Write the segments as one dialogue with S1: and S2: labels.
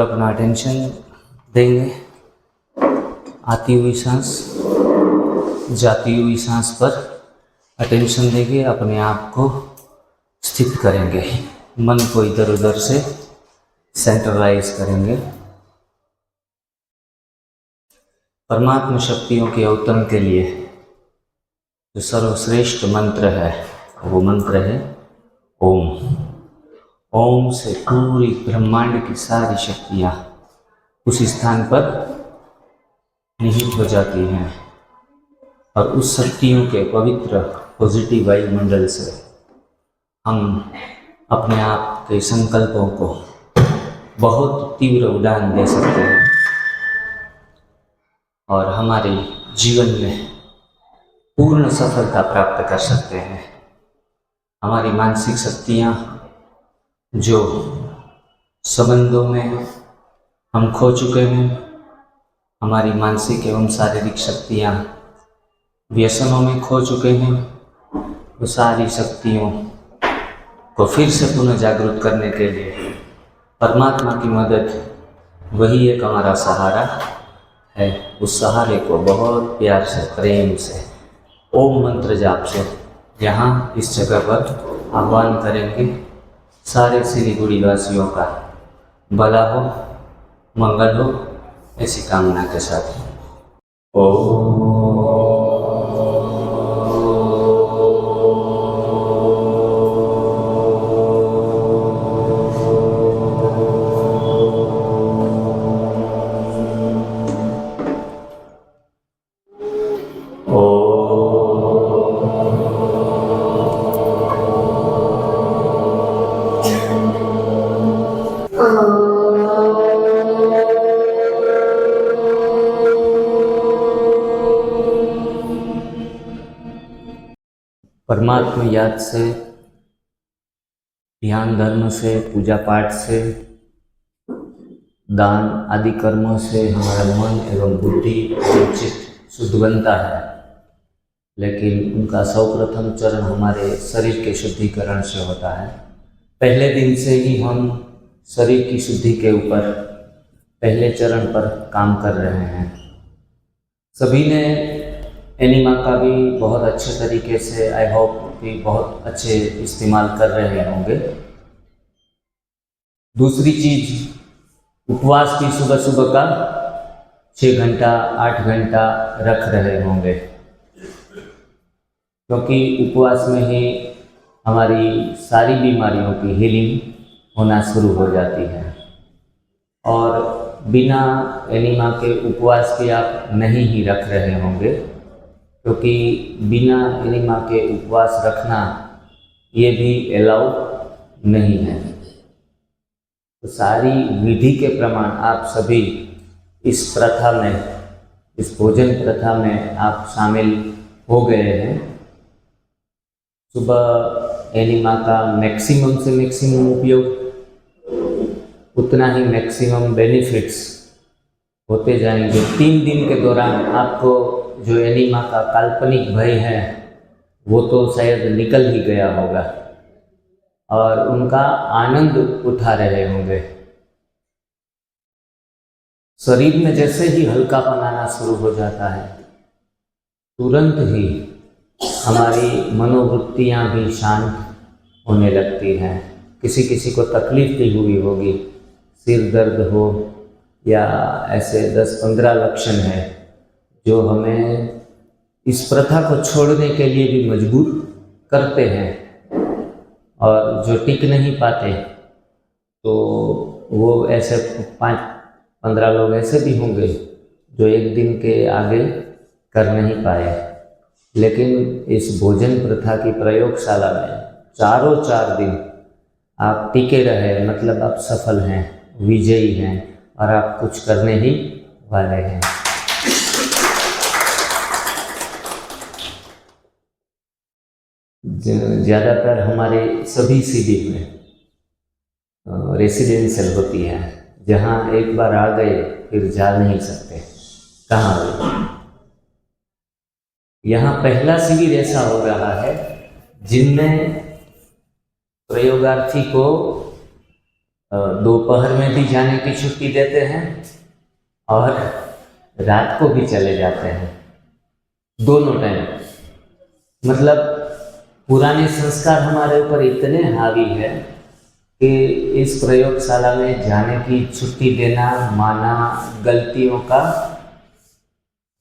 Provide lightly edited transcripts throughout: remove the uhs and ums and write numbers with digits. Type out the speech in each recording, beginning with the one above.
S1: अपना अटेंशन देंगे। आती हुई सांस, जाती हुई सांस पर अटेंशन देंगे। अपने आप को स्थित करेंगे। मन को इधर उधर से सेंट्रलाइज करेंगे। परमात्मा शक्तियों के अवतरण के लिए जो सर्वश्रेष्ठ मंत्र है वो मंत्र है ओम। ओम से पूरी ब्रह्मांड की सारी शक्तियाँ उस स्थान पर निहित हो जाती हैं और उस शक्तियों के पवित्र पॉजिटिव वायुमंडल से हम अपने आप के संकल्पों को बहुत तीव्र उड़ान दे सकते हैं और हमारे जीवन में पूर्ण सफलता प्राप्त कर सकते हैं। हमारी मानसिक शक्तियाँ जो संबंधों में हम खो चुके हैं, हमारी मानसिक एवं शारीरिक शक्तियाँ व्यसनों में खो चुके हैं, वो सारी शक्तियों को फिर से पुनः जागृत करने के लिए परमात्मा की मदद वही एक हमारा सहारा है। उस सहारे को बहुत प्यार से, प्रेम से, ओम मंत्र जाप से यहाँ इस जगह पर आह्वान करेंगे। सारे सिलीगुड़ी वासियों का भला हो, मंगल हो, ऐसी कामना के साथ ओम। परमात्मा याद से, ध्यान धर्म से, पूजा पाठ से, दान आदि कर्मों से हमारा मन एवं बुद्धि एवं चित्त शुद्ध बनता है। लेकिन उनका सर्वप्रथम चरण हमारे शरीर के शुद्धिकरण से होता है। पहले दिन से ही हम शरीर की शुद्धि के ऊपर पहले चरण पर काम कर रहे हैं। सभी ने एनिमा का भी बहुत अच्छे तरीके से, आई होप कि बहुत अच्छे इस्तेमाल कर रहे होंगे। दूसरी चीज, उपवास भी सुबह सुबह का 6 घंटा 8 घंटा रख रहे होंगे, क्योंकि उपवास में ही हमारी सारी बीमारियों की हीलिंग होना शुरू हो जाती है। और बिना एनिमा के उपवास के आप नहीं ही रख रहे होंगे, क्योंकि बिना एनिमा के उपवास रखना ये भी अलाउ नहीं है। तो सारी विधि के प्रमाण आप सभी इस प्रथा में, इस भोजन प्रथा में आप शामिल हो गए हैं। सुबह एनिमा का मैक्सिमम से मैक्सिमम उपयोग, उतना ही मैक्सिमम बेनिफिट्स होते जाएंगे। 3 दिन के दौरान आपको जो एनिमा का काल्पनिक भय है वो तो शायद निकल ही गया होगा और उनका आनंद उठा रहे होंगे। शरीर में जैसे ही हल्कापन आना शुरू हो जाता है, तुरंत ही हमारी मनोवृत्तियाँ भी शांत होने लगती हैं। किसी किसी को तकलीफ भी हुई होगी, सिर दर्द हो या ऐसे 10-15 लक्षण हैं जो हमें इस प्रथा को छोड़ने के लिए भी मजबूर करते हैं और जो टिक नहीं पाते, तो वो ऐसे 5-15 लोग ऐसे भी होंगे जो एक दिन के आगे कर नहीं पाए। लेकिन इस भोजन प्रथा की प्रयोगशाला में चारों 4 दिन आप टिके रहे, मतलब आप सफल हैं, विजयी हैं और आप कुछ करने ही वाले हैं। ज़्यादातर हमारे सभी शिविर में रेसिडेंशियल होती है, जहाँ एक बार आ गए फिर जा नहीं सकते। कहाँ गए? यहाँ पहला शिविर ऐसा हो रहा है जिनमें प्रयोगार्थी को दोपहर में भी जाने की छुट्टी देते हैं और रात को भी चले जाते हैं, दोनों टाइम। मतलब पुराने संस्कार हमारे ऊपर इतने हावी है कि इस प्रयोगशाला में जाने की छुट्टी देना माना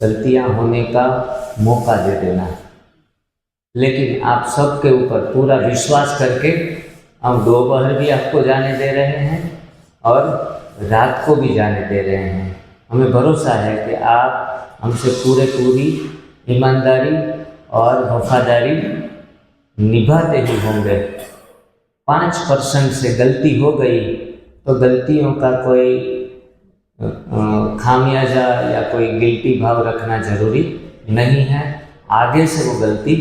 S1: गलतियां होने का मौका दे देना। लेकिन आप सबके ऊपर पूरा विश्वास करके हम दोपहर भी आपको जाने दे रहे हैं और रात को भी जाने दे रहे हैं। हमें भरोसा है कि आप हमसे पूरी ईमानदारी और वफादारी निभाते ही होंगे। 5% से गलती हो गई तो गलतियों का कोई खामियाजा या कोई गिल्टी भाव रखना जरूरी नहीं है। आगे से वो गलती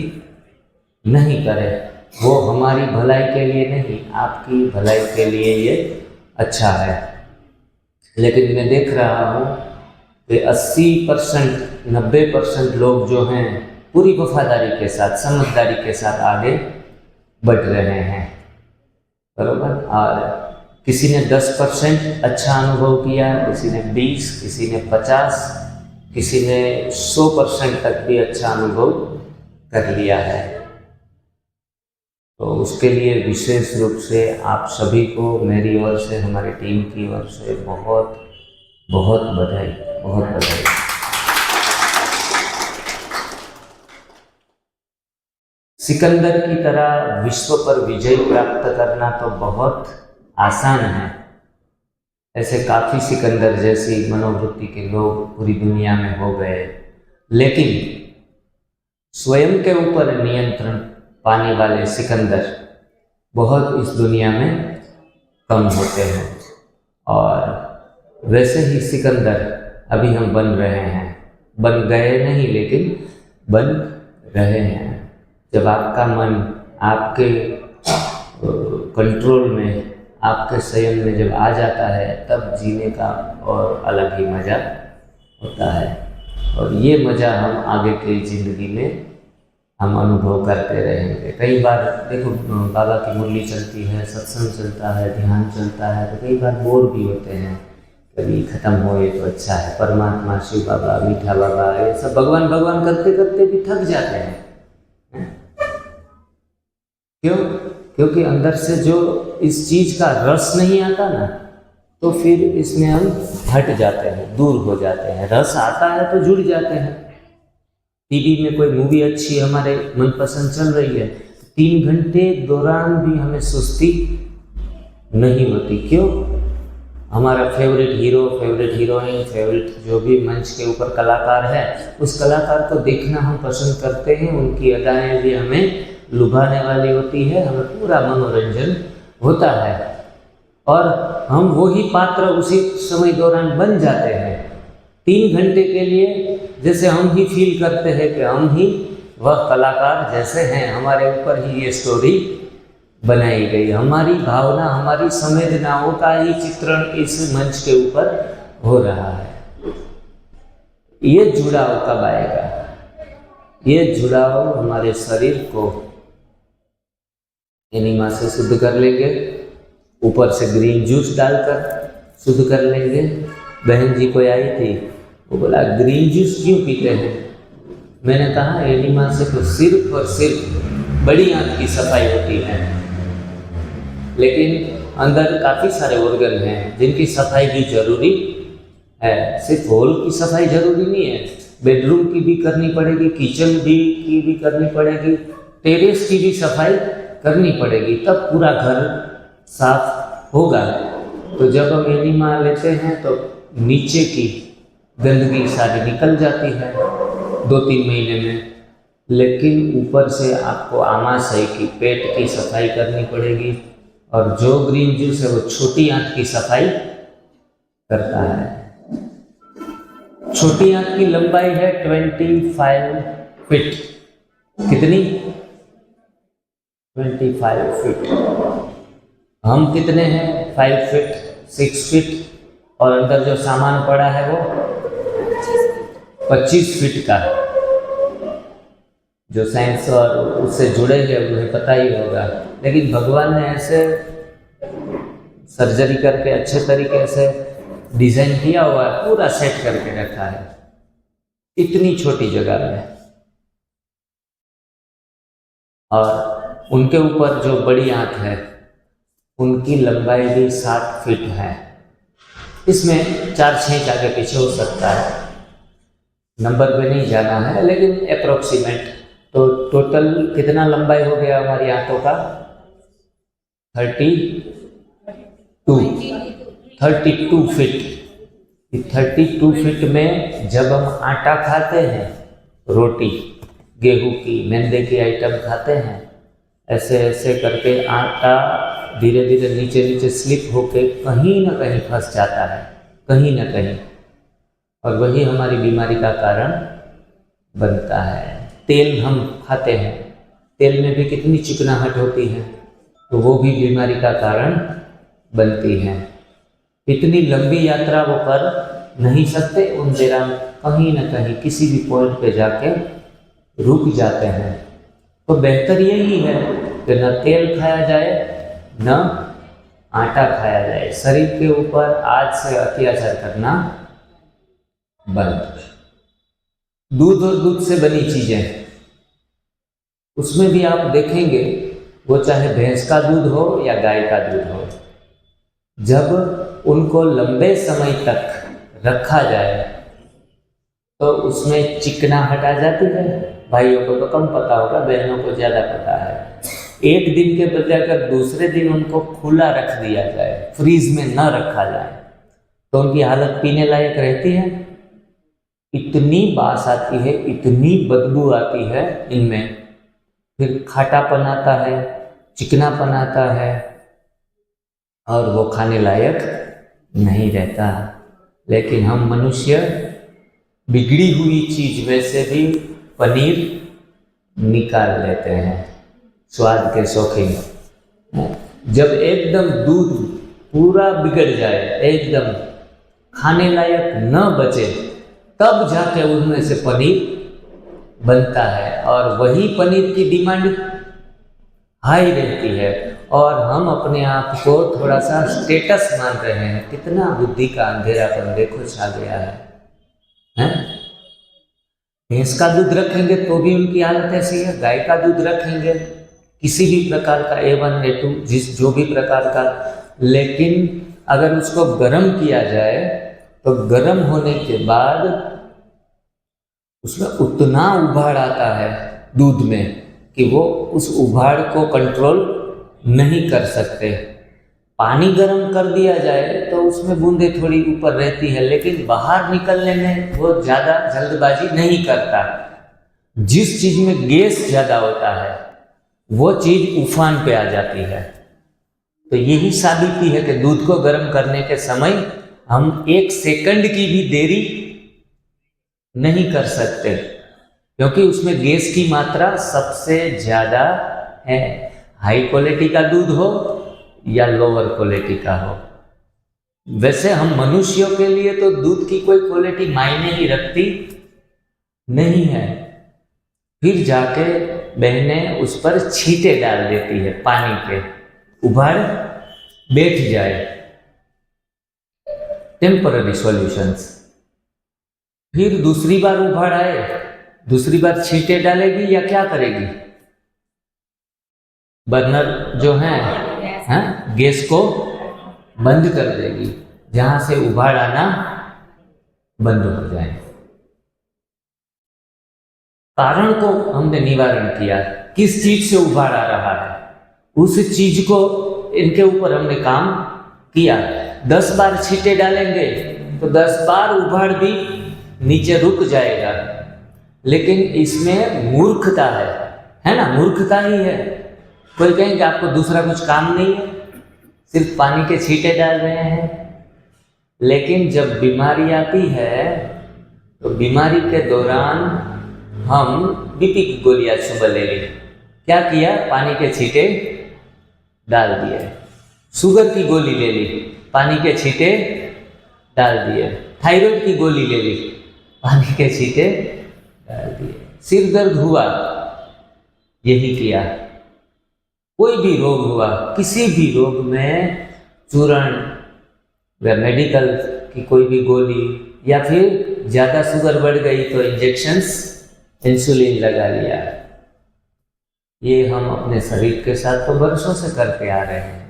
S1: नहीं करे, वो हमारी भलाई के लिए नहीं, आपकी भलाई के लिए ये अच्छा है। लेकिन मैं देख रहा हूँ कि 80% 90% लोग जो हैं पूरी वफादारी के साथ, समझदारी के साथ आगे बढ़ रहे हैं, बरोबर। और किसी ने 10% अच्छा अनुभव किया, किसी ने 20, किसी ने 50, किसी ने 100% तक भी अच्छा अनुभव कर लिया है। तो उसके लिए विशेष रूप से आप सभी को मेरी ओर से, हमारी टीम की ओर से बहुत बहुत बधाई, बहुत बधाई। सिकंदर की तरह विश्व पर विजय प्राप्त करना तो बहुत आसान है। ऐसे काफ़ी सिकंदर जैसी मनोवृत्ति के लोग पूरी दुनिया में हो गए, लेकिन स्वयं के ऊपर नियंत्रण पाने वाले सिकंदर बहुत इस दुनिया में कम होते हैं। और वैसे ही सिकंदर अभी हम बन रहे हैं, बन गए नहीं लेकिन बन रहे हैं। जब आपका मन आपके कंट्रोल में, आपके संयम में जब आ जाता है, तब जीने का और अलग ही मज़ा होता है। और ये मज़ा हम आगे की ज़िंदगी में हम अनुभव करते रहेंगे। कई बार देखो, बाबा की मुरली चलती है, सत्संग चलता है, ध्यान चलता है, तो कई बार बोर भी होते हैं। कभी ख़त्म हो ये तो अच्छा है। परमात्मा, शिव बाबा, मीठा बाबा, ये सब भगवान भगवान करते करते भी थक जाते हैं। क्यों? क्योंकि अंदर से जो इस चीज़ का रस नहीं आता ना, तो फिर इसमें हम हट जाते हैं, दूर हो जाते हैं। रस आता है तो जुड़ जाते हैं। टीवी में कोई मूवी अच्छी हमारे मनपसंद चल रही है, 3 घंटे दौरान भी हमें सुस्ती नहीं होती। क्यों? हमारा favourite hero, favourite heroine, favourite जो भी मंच के ऊपर कलाकार है, उस कलाकार को देखना हम पसंद करते हैं। उनकी अदाएँ भी हमें लुभाने वाली होती है, हमें पूरा मनोरंजन होता है और हम वही पात्र उसी समय दौरान बन जाते हैं। 3 घंटे के लिए जैसे हम ही फील करते हैं कि हम ही वह कलाकार जैसे हैं, हमारे ऊपर ही ये स्टोरी बनाई गई। हमारी भावना, हमारी संवेदनाओं का ही चित्रण इस मंच के ऊपर हो रहा है। ये जुड़ाव कब आएगा? ये जुड़ाव हमारे शरीर को एनिमा से शुद्ध कर लेंगे, ऊपर से ग्रीन जूस डालकर शुद्ध कर लेंगे। बहन जी कोई आई थी, वो बोला ग्रीन जूस क्यों पीते हैं? मैंने कहा एनिमा से तो सिर्फ और सिर्फ बड़ी आंत की सफाई होती है, लेकिन अंदर काफ़ी सारे ऑर्गन हैं जिनकी सफाई भी जरूरी है। सिर्फ हॉल की सफाई जरूरी नहीं है, बेडरूम की भी करनी पड़ेगी, किचन की भी करनी पड़ेगी, टेरेस की भी सफाई करनी पड़ेगी, तब पूरा घर साफ होगा। तो जब हम एनिमा लेते हैं तो नीचे की गंदगी सारी निकल जाती है 2-3 महीने में, लेकिन ऊपर से आपको आमाशय की, पेट की सफाई करनी पड़ेगी। और जो ग्रीन जूस है वो छोटी आंत की सफाई करता है। छोटी आंत की लंबाई है 25 फीट। कितनी? 25 फीट। हम कितने हैं? 5 फीट, 6 फीट। और अंदर जो सामान पड़ा है वो 25 फीट का। जो साइंस और उससे जुड़े हैं उन्हें पता ही होगा। लेकिन भगवान ने ऐसे सर्जरी करके अच्छे तरीके से डिजाइन किया हुआ है, पूरा सेट करके रखा है इतनी छोटी जगह में। और उनके ऊपर जो बड़ी आंख है उनकी लंबाई भी 60 फीट है। इसमें 4 छेंच आगे पीछे हो सकता है, नंबर पे नहीं जाना है, लेकिन अप्रोक्सीमेट। तो टोटल कितना लंबाई हो गया हमारी आंखों का? 32 फीट। 32 फीट में जब हम आटा खाते हैं, रोटी गेहूं की, मैदे की आइटम खाते हैं, ऐसे ऐसे करके आटा धीरे धीरे नीचे नीचे स्लिप होके कहीं ना कहीं फंस जाता है, कहीं ना कहीं, और वही हमारी बीमारी का कारण बनता है। तेल हम खाते हैं, तेल में भी कितनी चिकनाहट होती है, तो वो भी बीमारी का कारण बनती है। इतनी लंबी यात्रा वो कर नहीं सकते, उन दौरान कहीं ना कहीं किसी भी पॉइंट पे जाके रुक जाते हैं। तो बेहतर यही है कि न तेल खाया जाए न आटा खाया जाए। शरीर के ऊपर आज से अत्याचार करना बंद। दूध और दूध से बनी चीजें, उसमें भी आप देखेंगे, वो चाहे भैंस का दूध हो या गाय का दूध हो, जब उनको लंबे समय तक रखा जाए तो उसमें चिकनाहट आ जाती है। भाइयों को तो कम पता होगा, बहनों को ज़्यादा पता है। एक दिन के बजाय अगर दूसरे दिन उनको खुला रख दिया जाए, फ्रीज में न रखा जाए, तो उनकी हालत पीने लायक रहती है। इतनी बास आती है, इतनी बदबू आती है इनमें, फिर खाटापन आता है, चिकनापन आता है, और वो खाने लायक नहीं रहता। लेकिन हम मनुष्य बिगड़ी हुई चीज में से भी पनीर निकाल लेते हैं, स्वाद के शौकीन। जब एकदम दूध पूरा बिगड़ जाए, एकदम खाने लायक न बचे, तब जाके उनमें से पनीर बनता है, और वही पनीर की डिमांड हाई रहती है। और हम अपने आप को थोड़ा सा स्टेटस मान रहे हैं। कितना बुद्धि का अंधेरापन देखो छा गया है। भैंस का दूध रखेंगे तो भी उनकी हालत ऐसी है, गाय का दूध रखेंगे, किसी भी प्रकार का A1 A2 जो भी प्रकार का, लेकिन अगर उसको गर्म किया जाए तो गर्म होने के बाद उसमें उतना उबाल आता है दूध में कि वो उस उबाल को कंट्रोल नहीं कर सकते। पानी गर्म कर दिया जाए तो उसमें बूंदें थोड़ी ऊपर रहती है, लेकिन बाहर निकलने में वो ज़्यादा जल्दबाजी नहीं करता। जिस चीज़ में गैस ज़्यादा होता है वो चीज़ उफान पे आ जाती है। तो यही साबिती है कि दूध को गर्म करने के समय हम 1 सेकंड की भी देरी नहीं कर सकते, क्योंकि उसमें गैस की मात्रा सबसे ज़्यादा है। हाई क्वालिटी का दूध हो या लोअर क्वालिटी का हो। वैसे हम मनुष्यों के लिए तो दूध की कोई क्वालिटी मायने ही रखती नहीं है। फिर जाके बहनें उस पर छींटे डाल देती है पानी के, उबाल बैठ जाए, टेम्पररी सॉल्यूशंस। फिर दूसरी बार उबाल आए, दूसरी बार छींटे डालेगी या क्या करेगी? बर्नर जो है गैस को बंद कर देगी, जहां से उबाल आना बंद हो जाए। कारण को हमने निवारण किया, किस चीज से उबाल आ रहा है उस चीज को इनके ऊपर हमने काम किया। 10 बार छींटे डालेंगे तो 10 बार उबाल भी नीचे रुक जाएगा, लेकिन इसमें मूर्खता है ना, मूर्खता ही है। कोई कहेंगे आपको दूसरा कुछ काम नहीं है, सिर्फ पानी के छींटे डाल रहे हैं। लेकिन जब बीमारी आती है तो बीमारी के दौरान हम बीपी की गोलियां सुबह ले ली, क्या किया? पानी के छींटे डाल दिए। शुगर की गोली ले ली, पानी के छींटे डाल दिए। थायराइड की गोली ले ली, पानी के छींटे डाल दिए। सिर दर्द हुआ, यही किया। कोई भी रोग हुआ, किसी भी रोग में चूर्ण या मेडिकल की कोई भी गोली, या फिर ज़्यादा शुगर बढ़ गई तो इंजेक्शंस, इंसुलिन लगा लिया। ये हम अपने शरीर के साथ तो बरसों से करते आ रहे हैं,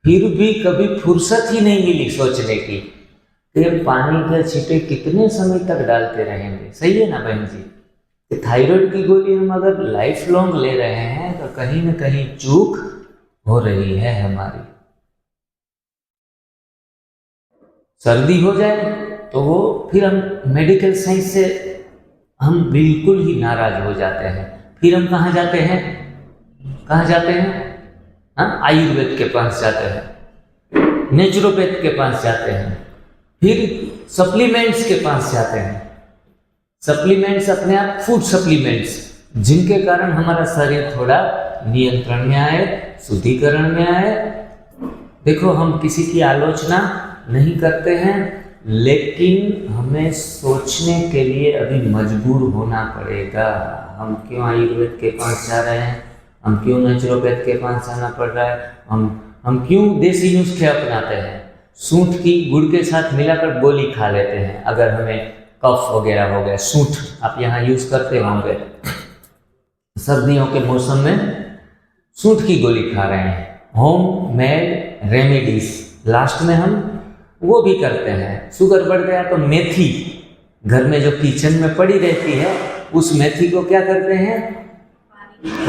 S1: फिर भी कभी फुर्सत ही नहीं मिली सोचने की कि पानी के छींटे कितने समय तक डालते रहेंगे। सही है ना बहन जी? कि थायराइड की गोली हम अगर लाइफ लॉन्ग ले रहे हैं तो कहीं ना कहीं चूक हो रही है हमारी। सर्दी हो जाए तो वो फिर हम मेडिकल साइंस से हम बिल्कुल ही नाराज हो जाते हैं। फिर हम कहाँ जाते हैं? कहाँ जाते हैं? हाँ, आयुर्वेद के पास जाते हैं, नेचुरोपैथ के पास जाते हैं, फिर सप्लीमेंट्स के पास जाते हैं। सप्लीमेंट्स अपने आप फूड सप्लीमेंट्स, जिनके कारण हमारा शरीर थोड़ा नियंत्रण में आए, शुद्धिकरण में आए। देखो, हम किसी की आलोचना नहीं करते हैं, लेकिन हमें सोचने के लिए अभी मजबूर होना पड़ेगा। हम क्यों आयुर्वेद के पास जा रहे हैं? हम क्यों नेचुरोपैथ के पास जाना पड़ रहा है? हम क्यों देसी नुस्खे अपनाते हैं? सूंठ की गुड़ के साथ मिलाकर गोली खा लेते हैं अगर हमें कफ वगैरह हो गया। सूंठ आप यहाँ यूज करते होंगे, सर्दियों के मौसम में सूंठ की गोली खा रहे हैं। होम मेड रेमेडीज लास्ट में हम वो भी करते हैं। शुगर बढ़ गया तो मेथी घर में जो किचन में पड़ी रहती है, उस मेथी को क्या करते हैं?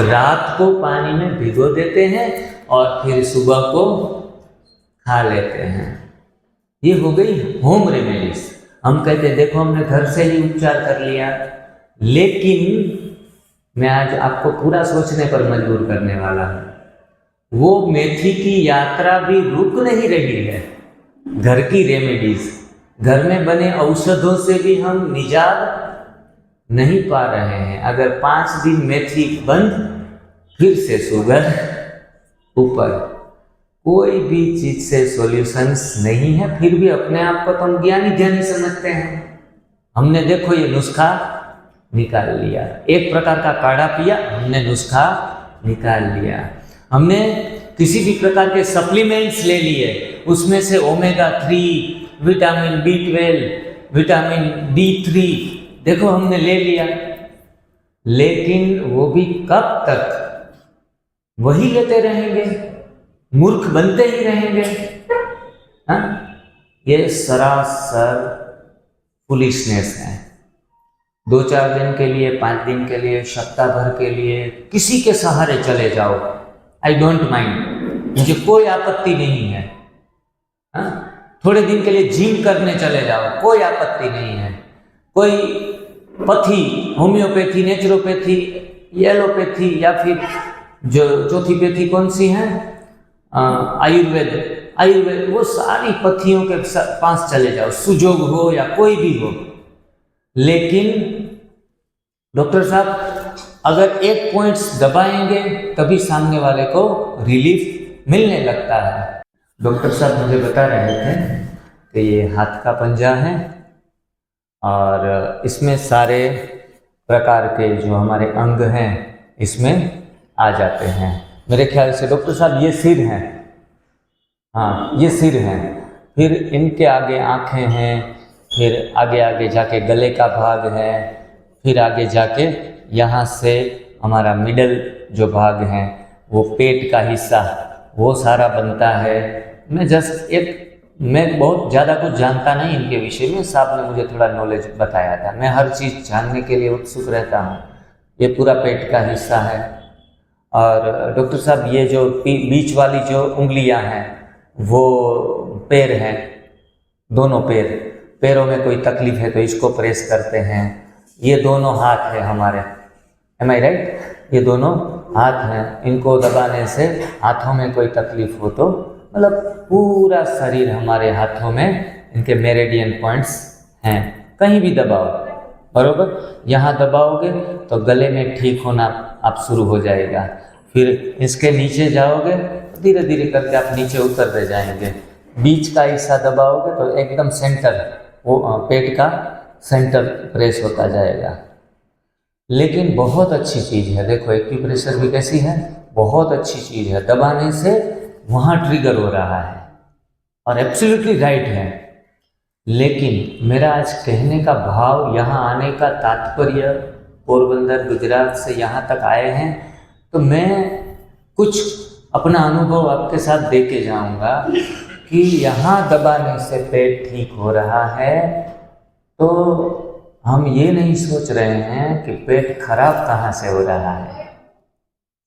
S1: रात को पानी में भिगो देते हैं और फिर सुबह को खा लेते हैं। ये हो गई होम रेमेडीज। हम कहते हैं देखो हमने घर से ही उपचार कर लिया, लेकिन मैं आज आपको पूरा सोचने पर मजबूर करने वाला हूँ। वो मेथी की यात्रा भी रुक नहीं रही है। घर की रेमेडीज, घर में बने औषधों से भी हम निजात नहीं पा रहे हैं। अगर 5 दिन मेथी बंद, फिर से शुगर ऊपर। कोई भी चीज से सॉल्यूशंस नहीं है, फिर भी अपने आप को तो हम ज्ञानी समझते हैं। हमने देखो ये नुस्खा निकाल लिया, एक प्रकार का काढ़ा पिया, हमने नुस्खा निकाल लिया। हमने किसी भी प्रकार के सप्लीमेंट्स ले लिए, उसमें से omega 3, vitamin B12, vitamin D3 देखो हमने ले लिया, लेकिन वो भी कब तक वही लेते रहेंगे, मूर्ख बनते ही रहेंगे। हाँ, ये सरासर फुलिशनेस है। 2-4 दिन के लिए, 5 दिन के लिए, सप्ताह भर के लिए किसी के सहारे चले जाओ, आई डोंट माइंड, मुझे कोई आपत्ति नहीं है। हाँ, थोड़े दिन के लिए जिम करने चले जाओ, कोई आपत्ति नहीं है। कोई पथी, होम्योपैथी, नेचुरोपैथी, एलोपैथी या फिर जो चौथी पैथी कौन सी है, आयुर्वेद, वो सारी पथियों के पास चले जाओ, सुजोग हो या कोई भी हो। लेकिन डॉक्टर साहब अगर एक पॉइंट्स दबाएंगे तभी सामने वाले को रिलीफ मिलने लगता है। डॉक्टर साहब मुझे बता रहे थे कि ये हाथ का पंजा है और इसमें सारे प्रकार के जो हमारे अंग हैं इसमें आ जाते हैं। मेरे ख्याल से डॉक्टर साहब ये सिर है, हाँ ये सिर है, फिर इनके आगे आँखें हैं, फिर आगे आगे जाके गले का भाग है, फिर आगे जाके यहाँ से हमारा मिडल जो भाग है वो पेट का हिस्सा, वो सारा बनता है। मैं बहुत ज़्यादा कुछ जानता नहीं इनके विषय में, साहब ने मुझे थोड़ा नॉलेज बताया था, मैं हर चीज़ जानने के लिए उत्सुक रहता हूँ। ये पूरा पेट का हिस्सा है। और डॉक्टर साहब ये जो बीच वाली जो उंगलियां हैं वो पैर हैं, दोनों पैरों में कोई तकलीफ है तो इसको प्रेस करते हैं। ये दोनों हाथ है हमारे, एम आई राइट? ये दोनों हाथ हैं, इनको दबाने से हाथों में कोई तकलीफ हो तो मतलब पूरा शरीर हमारे हाथों में, इनके मेरिडियन पॉइंट्स हैं, कहीं भी दबाओ, बरोबर। यहाँ दबाओगे तो गले में ठीक होना आप शुरू हो जाएगा। फिर इसके नीचे जाओगे तो धीरे धीरे करके आप नीचे उतरते जाएंगे। बीच का हिस्सा दबाओगे तो एकदम सेंटर, वो पेट का सेंटर प्रेस होता जाएगा। लेकिन बहुत अच्छी चीज़ है, देखो एक्यूप्रेशर भी कैसी है, बहुत अच्छी चीज़ है। दबाने से वहाँ ट्रिगर हो रहा है, और एब्सोल्युटली राइट है। लेकिन मेरा आज कहने का भाव, यहाँ आने का तात्पर्य, पोरबंदर गुजरात से यहाँ तक आए हैं तो मैं कुछ अपना अनुभव आपके साथ दे के जाऊँगा कि यहाँ दबाने से पेट ठीक हो रहा है, तो हम ये नहीं सोच रहे हैं कि पेट खराब कहाँ से हो रहा है।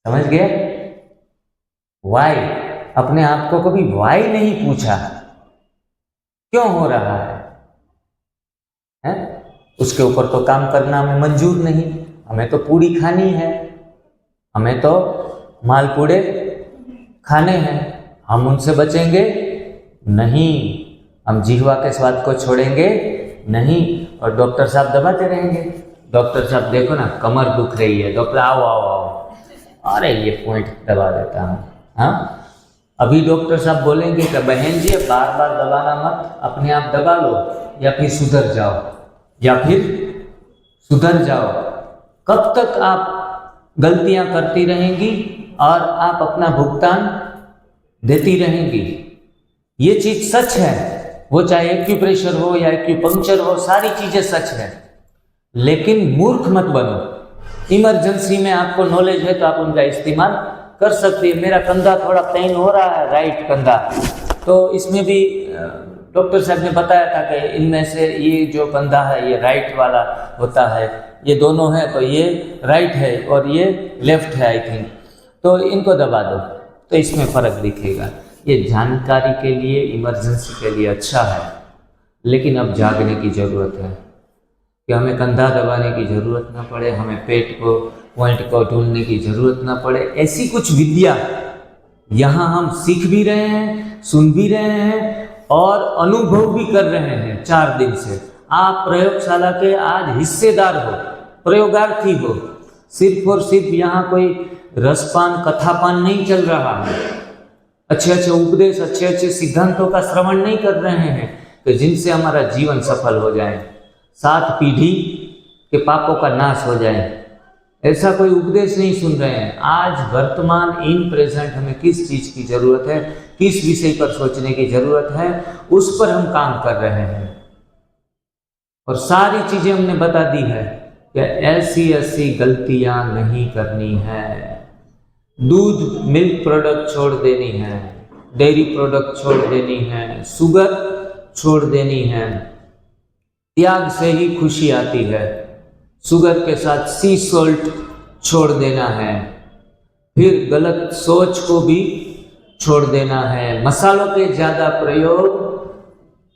S1: समझ गए? वाई, अपने आप को कभी वाई नहीं पूछा, क्यों हो रहा है? उसके ऊपर तो काम करना हमें मंजूर नहीं। हमें तो पूड़ी खानी है, हमें तो मालपूड़े खाने हैं, हम उनसे बचेंगे नहीं। हम जिह्वा के स्वाद को छोड़ेंगे नहीं। और डॉक्टर साहब दबाते रहेंगे, डॉक्टर साहब देखो ना कमर दुख रही है, डॉक्टर आओ आओ आओ, अरे ये पॉइंट दबा देता हूँ। हाँ, अभी डॉक्टर साहब बोलेंगे कि बहन जी बार बार दबाना मत, अपने आप दबा लो या फिर सुधर जाओ, या फिर सुधर जाओ। कब तक आप गलतियां करती रहेंगी और आप अपना भुगतान देती रहेंगी? ये चीज सच है, वो चाहे एक्यूप्रेशर हो या एक्यूपंक्चर हो, सारी चीजें सच है। लेकिन मूर्ख मत बनो। इमरजेंसी में आपको नॉलेज है तो आप उनका इस्तेमाल कर सकते हैं। मेरा कंधा थोड़ा पेन हो रहा है, राइट कंधा, तो इसमें भी डॉक्टर साहब ने बताया था कि इनमें से ये जो कंधा है ये राइट वाला होता है, ये दोनों है तो ये राइट है और ये लेफ्ट है आई थिंक, तो इनको दबा दो तो इसमें फ़र्क दिखेगा। ये जानकारी के लिए, इमरजेंसी के लिए अच्छा है, लेकिन अब जागने की ज़रूरत है कि हमें कंधा दबाने की ज़रूरत ना पड़े, हमें पेट को पॉइंट को ढूंढने की ज़रूरत ना पड़े। ऐसी कुछ विद्या यहाँ हम सीख भी रहे हैं, सुन भी रहे हैं और अनुभव भी कर रहे हैं 4 दिन से। आप प्रयोगशाला के आज हिस्सेदार हो, प्रयोगार्थी हो। सिर्फ और सिर्फ यहाँ कोई रसपान कथापान नहीं चल रहा है, अच्छे अच्छे उपदेश, अच्छे अच्छे सिद्धांतों का श्रवण नहीं कर रहे हैं कि जिनसे हमारा जीवन सफल हो जाए, 7 पीढ़ी के पापों का नाश हो जाए। ऐसा कोई उपदेश नहीं सुन रहे हैं। आज वर्तमान इन प्रेजेंट हमें किस चीज़ की ज़रूरत है, किस विषय पर सोचने की ज़रूरत है, उस पर हम काम कर रहे हैं। और सारी चीज़ें हमने बता दी है कि ऐसी ऐसी गलतियां नहीं करनी है। दूध, मिल्क प्रोडक्ट छोड़ देनी है, डेयरी प्रोडक्ट छोड़ देनी है, शुगर छोड़ देनी है। त्याग से ही खुशी आती है। शुगर के साथ सी सॉल्ट छोड़ देना है, फिर गलत सोच को भी छोड़ देना है, मसालों के ज़्यादा प्रयोग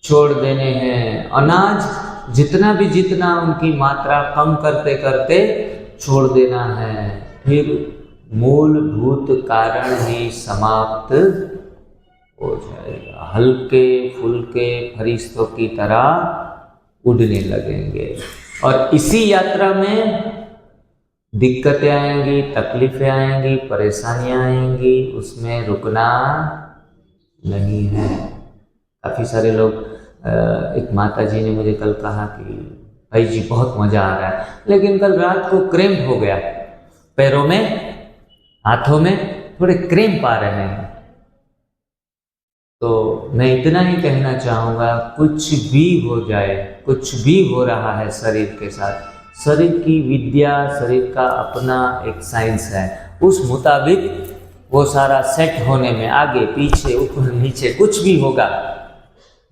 S1: छोड़ देने हैं, अनाज जितना उनकी मात्रा कम करते करते छोड़ देना है, फिर मूलभूत कारण ही समाप्त हो जाएगा। हल्के फुल्के फरिश्तों की तरह उड़ने लगेंगे और इसी यात्रा में दिक्कतें आएंगी, तकलीफें आएंगी, परेशानियां आएंगी, उसमें रुकना नहीं है। काफ़ी सारे लोग, एक माता जी ने मुझे कल कहा कि भाई जी बहुत मज़ा आ रहा है, लेकिन कल रात को क्रैम्प हो गया, पैरों में हाथों में थोड़े क्रैम्प आ रहे हैं। तो मैं इतना ही कहना चाहूँगा, कुछ भी हो जाए, कुछ भी हो रहा है शरीर के साथ, शरीर की विद्या, शरीर का अपना एक साइंस है, उस मुताबिक वो सारा सेट होने में आगे पीछे ऊपर नीचे कुछ भी होगा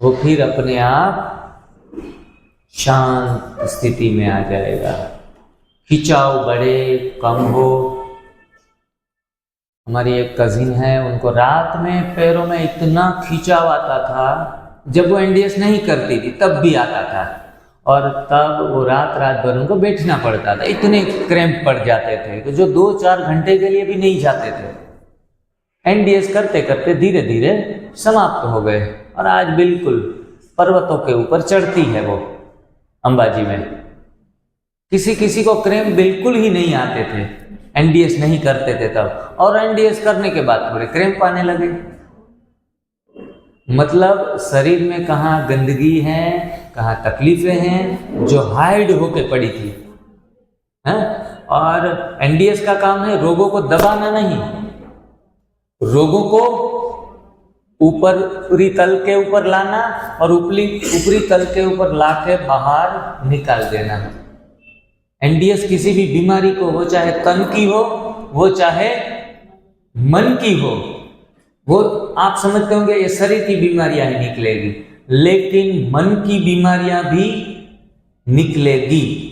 S1: वो फिर अपने आप शांत स्थिति में आ जाएगा। खिंचाव बढ़े कम हो। हमारी एक कजिन है, उनको रात में पैरों में इतना खिंचाव आता था, जब वो एनडीएस नहीं करती थी तब भी आता था, और तब वो रात भर उनको बैठना पड़ता था, इतने क्रैम्प पड़ जाते थे कि जो 2-4 घंटे के लिए भी नहीं जाते थे। एनडीएस करते करते धीरे धीरे समाप्त हो गए और आज बिल्कुल पर्वतों के ऊपर चढ़ती है वो अंबाजी में। किसी किसी को क्रैम्प बिल्कुल ही नहीं आते थे, एनडीएस नहीं करते थे तब, और एनडीएस करने के बाद थोड़े क्रैम्प आने लगे। मतलब शरीर में कहाँ गंदगी है, कहाँ तकलीफें हैं जो हाइड होके पड़ी थी, हैं? और एनडीएस का काम है रोगों को दबाना नहीं, रोगों को ऊपरी तल के ऊपर लाना और ऊपरी तल के ऊपर लाके बाहर निकाल देना। एनडीएस किसी भी बीमारी को, वो चाहे तन की हो, वो चाहे मन की हो, वो आप समझते होंगे ये शरीर की बीमारियां ही निकलेगी, लेकिन मन की बीमारियां भी निकलेगी।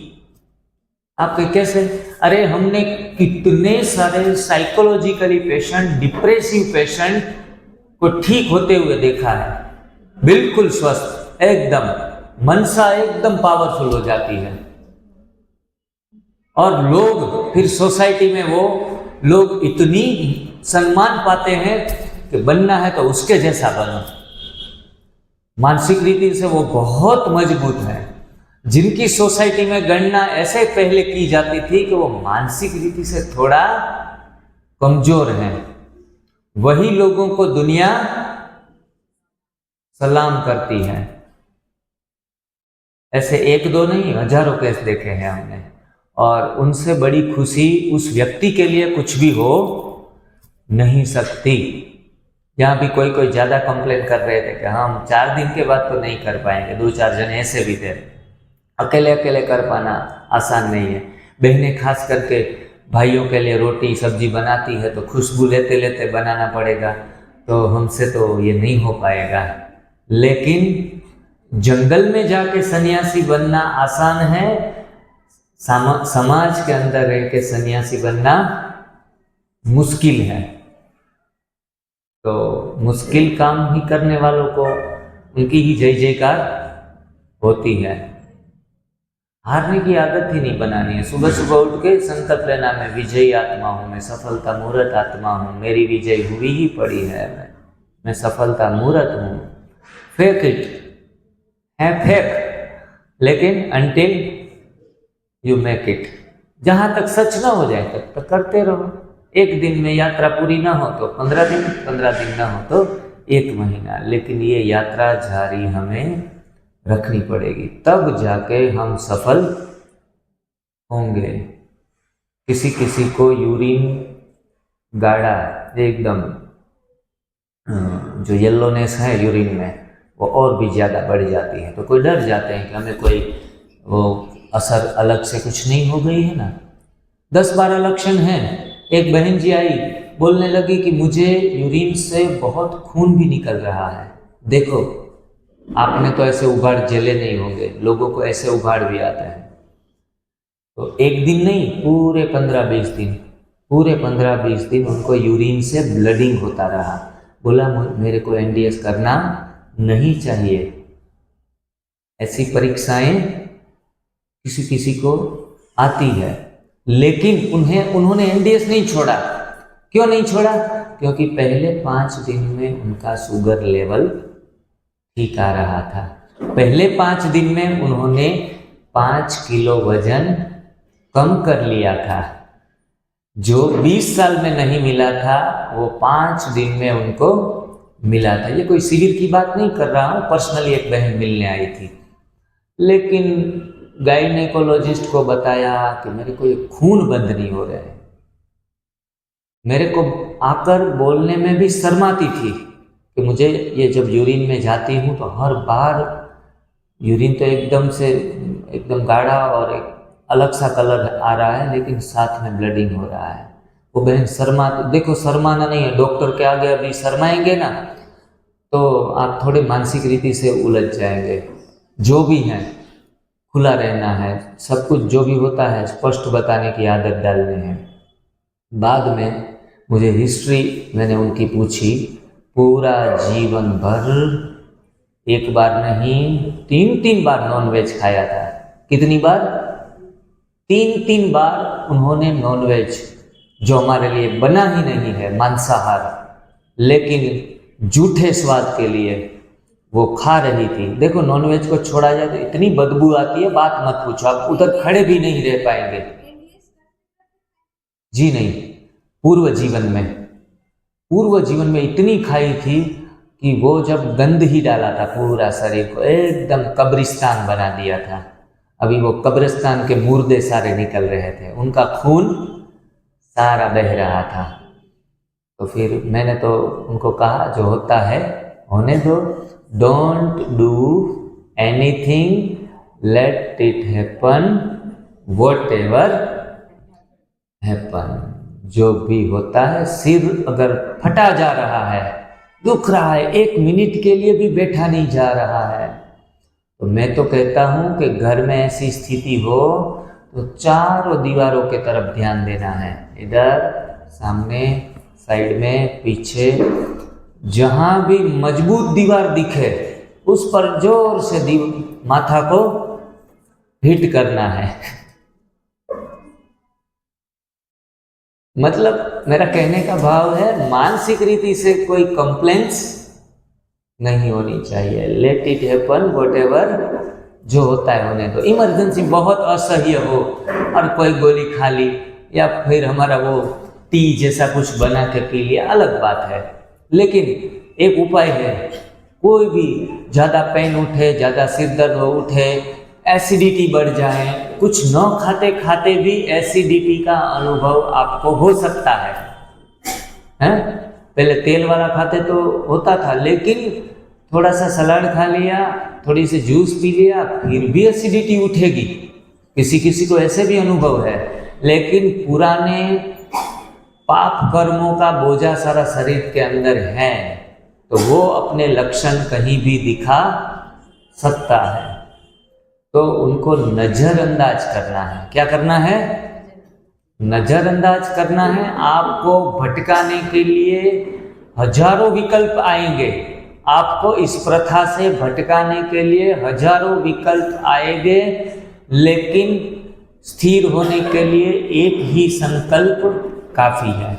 S1: आपके कैसे? अरे हमने कितने सारे साइकोलॉजिकली पेशेंट, डिप्रेसिव पेशेंट को ठीक होते हुए देखा है, बिल्कुल स्वस्थ, एकदम मनसा एकदम पावरफुल हो जाती है। और लोग फिर सोसाइटी में वो लोग इतनी सम्मान पाते हैं कि बनना है तो उसके जैसा बनो। मानसिक रीति से वो बहुत मजबूत है। जिनकी सोसाइटी में गणना ऐसे पहले की जाती थी कि वो मानसिक रीति से थोड़ा कमजोर है, वही लोगों को दुनिया सलाम करती है। ऐसे एक दो नहीं, हजारों केस देखे हैं हमने। और उनसे बड़ी खुशी उस व्यक्ति के लिए कुछ भी हो नहीं सकती। यहाँ भी कोई ज़्यादा कंप्लेन कर रहे थे कि हम 4 दिन के बाद तो नहीं कर पाएंगे, 2-4 जन ऐसे भी थे। अकेले अकेले कर पाना आसान नहीं है। बहनें खास करके भाइयों के लिए रोटी सब्जी बनाती है तो खुशबू लेते लेते बनाना पड़ेगा, तो हमसे तो ये नहीं हो पाएगा। लेकिन जंगल में जाके सन्यासी बनना आसान है, समाज के अंदर रह के सन्यासी बनना मुश्किल है। तो मुश्किल काम ही करने वालों को उनकी ही जय जयकार होती है। हारने की आदत ही नहीं बनानी है। सुबह सुबह उठ के संकल्प लेना, मैं विजयी आत्मा हूँ, मैं सफलता मूर्त आत्मा हूँ, मेरी विजय हुई ही पड़ी है, मैं सफलता मूर्त हूँ। फेक इट है, फेक, लेकिन अनटिल यू मेक इट। जहाँ तक सच ना हो जाए तब तक करते रहो। एक दिन में यात्रा पूरी ना हो तो 15 दिन, 15 दिन ना हो तो 1 महीना, लेकिन ये यात्रा जारी हमें रखनी पड़ेगी, तब जाके हम सफल होंगे। किसी किसी को यूरिन गाढ़ा एकदम जो येलोनेस है यूरिन में वो और भी ज़्यादा बढ़ जाती है, तो कोई डर जाते हैं कि हमें कोई वो असर अलग से कुछ नहीं हो गई है ना। 10-12 लक्षण हैं। एक बहन जी आई, बोलने लगी कि मुझे यूरिन से बहुत खून भी निकल रहा है। देखो, आपने तो ऐसे उबाड़ झेले नहीं होंगे, लोगों को ऐसे उबाड़ भी आता है। तो एक दिन नहीं, पूरे 15-20 दिन उनको यूरिन से ब्लडिंग होता रहा। बोला मेरे को एनडीएस करना नहीं चाहिए। ऐसी परीक्षाएं किसी किसी को आती है, लेकिन उन्होंने एनडीएस नहीं छोड़ा। क्यों नहीं छोड़ा? क्योंकि पहले 5 दिन में उनका शुगर लेवल ठीक आ रहा था। पहले 5 दिन में उन्होंने 5 किलो वजन कम कर लिया था। जो 20 साल में नहीं मिला था वो 5 दिन में उनको मिला था। ये कोई शिविर की बात नहीं कर रहा हूँ, पर्सनली एक बहन मिलने आई थी। लेकिन गायनेकोलॉजिस्ट को बताया कि मेरे को ये खून बंद नहीं हो रहा है। मेरे को आकर बोलने में भी शर्माती थी कि मुझे ये जब यूरिन में जाती हूँ तो हर बार यूरिन तो एकदम गाढ़ा और एक अलग सा कलर आ रहा है, लेकिन साथ में ब्लडिंग हो रहा है। वो बहन देखो शर्माना नहीं है, डॉक्टर के आगे अभी शर्माएंगे ना तो आप थोड़े मानसिक रीति से उलझ जाएंगे। जो भी है खुला रहना है, सब कुछ जो भी होता है स्पष्ट बताने की आदत डालनी है। बाद में मुझे हिस्ट्री मैंने उनकी पूछी, पूरा जीवन भर एक बार नहीं 3 बार नॉनवेज खाया था। कितनी बार? 3 बार उन्होंने नॉनवेज, जो हमारे लिए बना ही नहीं है, मांसाहार, लेकिन झूठे स्वाद के लिए वो खा रही थी। देखो नॉनवेज को छोड़ा जाए तो इतनी बदबू आती है, बात मत पूछो, आप उधर खड़े भी नहीं रह पाएंगे। जी नहीं, पूर्व जीवन में इतनी खाई थी कि वो जब गंद ही डाला था पूरा शरीर को, एकदम कब्रिस्तान बना दिया था। अभी वो कब्रिस्तान के मुर्दे सारे निकल रहे थे, उनका खून सारा बह रहा था। तो फिर मैंने तो उनको कहा जो होता है होने दो, don't do anything, let it happen, what ever happen. जो भी होता है, सिर अगर फटा जा रहा है, दुख रहा है, 1 मिनट के लिए भी बैठा नहीं जा रहा है, तो मैं तो कहता हूँ कि घर में ऐसी स्थिति हो तो चारों दीवारों के तरफ ध्यान देना है, इधर, सामने, साइड में, पीछे, जहाँ भी मजबूत दीवार दिखे उस पर जोर से माथा को हिट करना है। मतलब मेरा कहने का भाव है, मानसिक रीति से कोई कंप्लेंट्स नहीं होनी चाहिए। लेट इट हैपन, व्हाटएवर जो होता है होने दो। इमरजेंसी बहुत असह्य हो और कोई गोली खा ली या फिर हमारा वो टी जैसा कुछ बना के पी लिया, अलग बात है, लेकिन एक उपाय है, कोई भी ज़्यादा पेन उठे, ज़्यादा सिर दर्द हो उठे, एसिडिटी बढ़ जाए, कुछ न खाते खाते भी एसिडिटी का अनुभव आपको हो सकता है, हैं? पहले तेल वाला खाते तो होता था, लेकिन थोड़ा सा सलाद खा लिया, थोड़ी सी जूस पी लिया, फिर भी एसिडिटी उठेगी। किसी किसी को ऐसे भी अनुभव है, लेकिन पुराने पाप कर्मों का बोझा सारा शरीर के अंदर है, तो वो अपने लक्षण कहीं भी दिखा सकता है, तो उनको नज़रअंदाज करना है। क्या करना है? नज़रअंदाज करना है। आपको भटकाने के लिए हजारों विकल्प आएंगे, आपको इस प्रथा से भटकाने के लिए हजारों विकल्प आएंगे, लेकिन स्थिर होने के लिए एक ही संकल्प काफी है।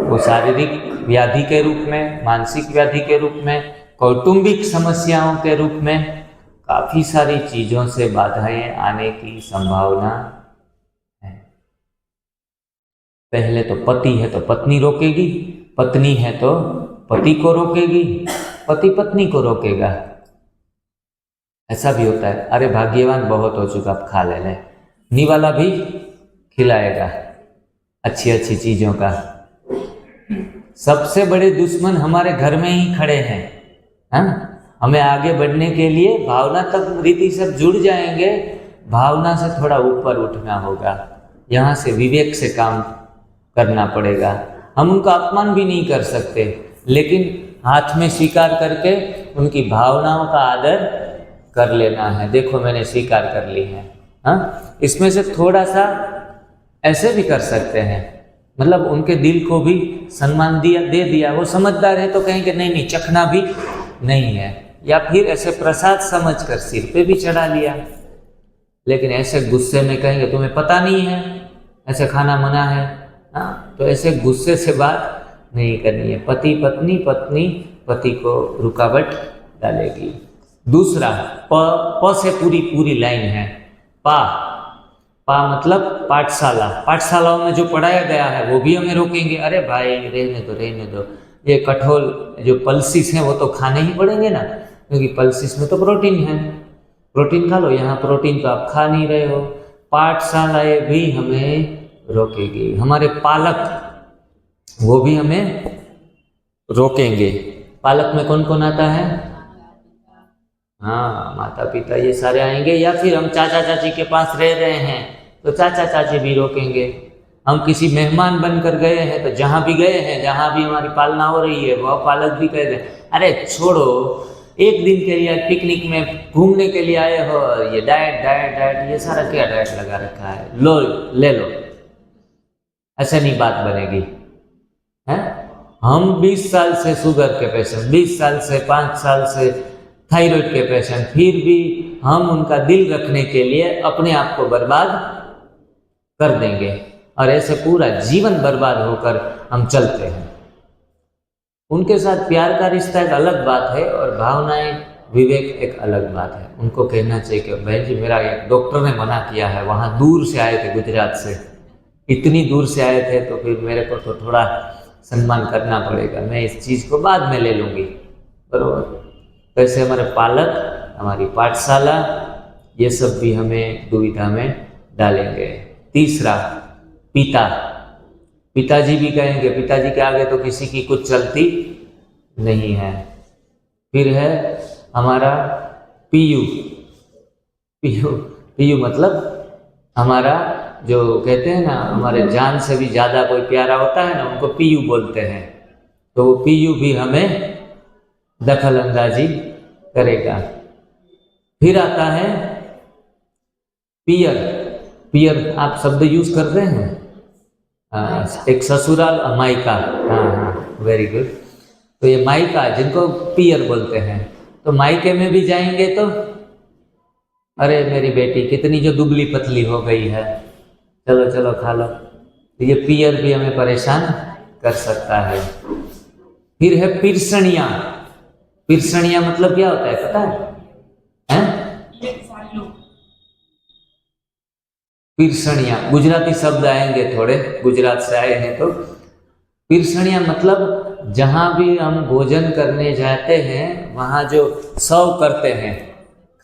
S1: वो शारीरिक व्याधि के रूप में, मानसिक व्याधि के रूप में, कौटुंबिक समस्याओं के रूप में, काफी सारी चीजों से बाधाएं आने की संभावना है। पहले तो पति है तो पत्नी रोकेगी, पत्नी है तो पति को रोकेगी, पति पत्नी को रोकेगा। ऐसा भी होता है, अरे भाग्यवान बहुत हो चुका, अब खा ले, निवाला भी खिलाएगा अच्छी अच्छी चीजों का। सबसे बड़े दुश्मन हमारे घर में ही खड़े हैं, हाँ? हमें आगे बढ़ने के लिए भावना तक रीति सब जुड़ जाएंगे, भावना से थोड़ा ऊपर उठना होगा, यहाँ से विवेक से काम करना पड़ेगा। हम उनका अपमान भी नहीं कर सकते, लेकिन हाथ में स्वीकार करके उनकी भावनाओं का आदर कर लेना है। देखो मैंने स्वीकार कर ली है, हाँ? इसमें से थोड़ा सा ऐसे भी कर सकते हैं, मतलब उनके दिल को भी सम्मान दे दिया, वो समझदार है तो कहेंगे नहीं नहीं चखना भी नहीं है, या फिर ऐसे प्रसाद समझकर सिर पे भी चढ़ा लिया। लेकिन ऐसे गुस्से में कहेंगे तुम्हें पता नहीं है, ऐसे खाना मना है, हाँ? तो ऐसे गुस्से से बात नहीं करनी है। पति पत्नी, पत्नी पति को रुकावट डालेगी। दूसरा, प से पूरी लाइन है। पा मतलब पाठशाला, पाठशालाओं में जो पढ़ाया गया है वो भी हमें रोकेंगे। अरे भाई रहने दो, ये कठोल जो पल्सिस हैं वो तो खाने ही पड़ेंगे ना, क्योंकि पल्सिस में तो प्रोटीन है, प्रोटीन खा लो, यहाँ प्रोटीन तो आप खा नहीं रहे हो। पाठशालाएं भी हमें रोकेगी, हमारे पालक वो भी हमें रोकेंगे। पालक में कौन कौन आता है? हाँ, माता पिता ये सारे आएंगे, या फिर हम चाचा चाची के पास रह रहे हैं तो चाचा चाची भी रोकेंगे। हम किसी मेहमान बनकर गए हैं तो जहाँ भी गए हैं, जहाँ भी हमारी पालना हो रही है, वह पालक भी कह रहे अरे छोड़ो, एक दिन के लिए पिकनिक में घूमने के लिए आए हो, ये डाइट ये सारा क्या डाइट लगा रखा है, लो ले लो, ऐसे नहीं बात बनेगी, है? हम 20 साल से शुगर के पेशेंट, 20 साल से 5 साल से थायराइड के पेशेंट, फिर भी हम उनका दिल रखने के लिए अपने आप को बर्बाद कर देंगे, और ऐसे पूरा जीवन बर्बाद होकर हम चलते हैं। उनके साथ प्यार का रिश्ता एक अलग बात है, और भावनाएं, विवेक एक अलग बात है। उनको कहना चाहिए कि बहन जी मेरा एक डॉक्टर ने मना किया है, वहाँ दूर से आए थे, गुजरात से, इतनी दूर से आए थे, तो फिर मेरे को तो थोड़ा सम्मान करना पड़ेगा, मैं इस चीज़ को बाद में ले लूँगी, बराबर? वैसे हमारे पालक, हमारी पाठशाला, ये सब भी हमें दुविधा में डालेंगे। तीसरा, पिता, पिताजी भी कहेंगे, पिताजी के आगे तो किसी की कुछ चलती नहीं है। फिर है हमारा पीयू। पीयू पीयू मतलब हमारा, जो कहते हैं ना हमारे जान से भी ज़्यादा कोई प्यारा होता है ना, उनको पीयू बोलते हैं। तो वो पीयू भी हमें दखल अंदाजी करेगा। फिर आता है पियर। पियर आप शब्द यूज कर रहे हैं, एक ससुराल मायका। हाँ, वेरी गुड। तो ये मायका जिनको पियर बोलते हैं, तो मायके में भी जाएंगे तो अरे मेरी बेटी कितनी जो दुबली पतली हो गई है, चलो चलो खा लो। तो ये पियर भी हमें परेशान कर सकता है। फिर है पिरसणिया। पिरसणिया मतलब क्या होता है पता है? पिरसणिया गुजराती शब्द आएंगे, थोड़े गुजरात से आए हैं। तो पिरसणिया मतलब जहाँ भी हम भोजन करने जाते हैं वहाँ जो सर्व करते हैं,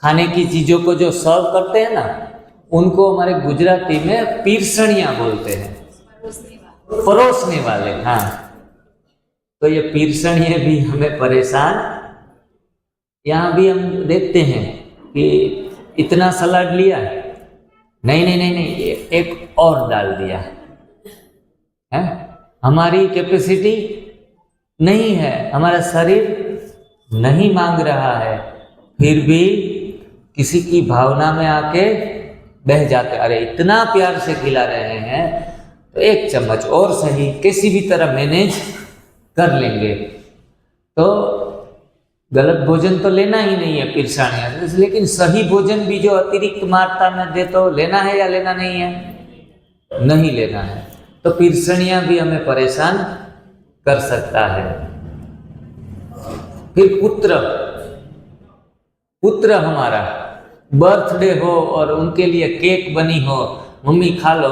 S1: खाने की चीज़ों को जो सर्व करते हैं ना, उनको हमारे गुजराती में पिरसणिया बोलते हैं, परोसने वाले। हाँ, तो ये पिरसणिया भी हमें परेशान। यहाँ भी हम देखते हैं कि इतना सलाद लिया, नहीं नहीं नहीं नहीं, ये एक और डाल दिया है। हमारी कैपेसिटी नहीं है, हमारा शरीर नहीं मांग रहा है, फिर भी किसी की भावना में आके बह जाते, अरे इतना प्यार से खिला रहे हैं तो एक चम्मच और सही, किसी भी तरह मैनेज कर लेंगे। तो गलत भोजन तो लेना ही नहीं है पिरसानिया, लेकिन सही भोजन भी जो अतिरिक्त मात्रा में दे तो लेना है या लेना नहीं है? नहीं लेना है। तो पिरसनिया भी हमें परेशान कर सकता है। फिर पुत्र। पुत्र हमारा बर्थडे हो और उनके लिए केक बनी हो, मम्मी खा लो,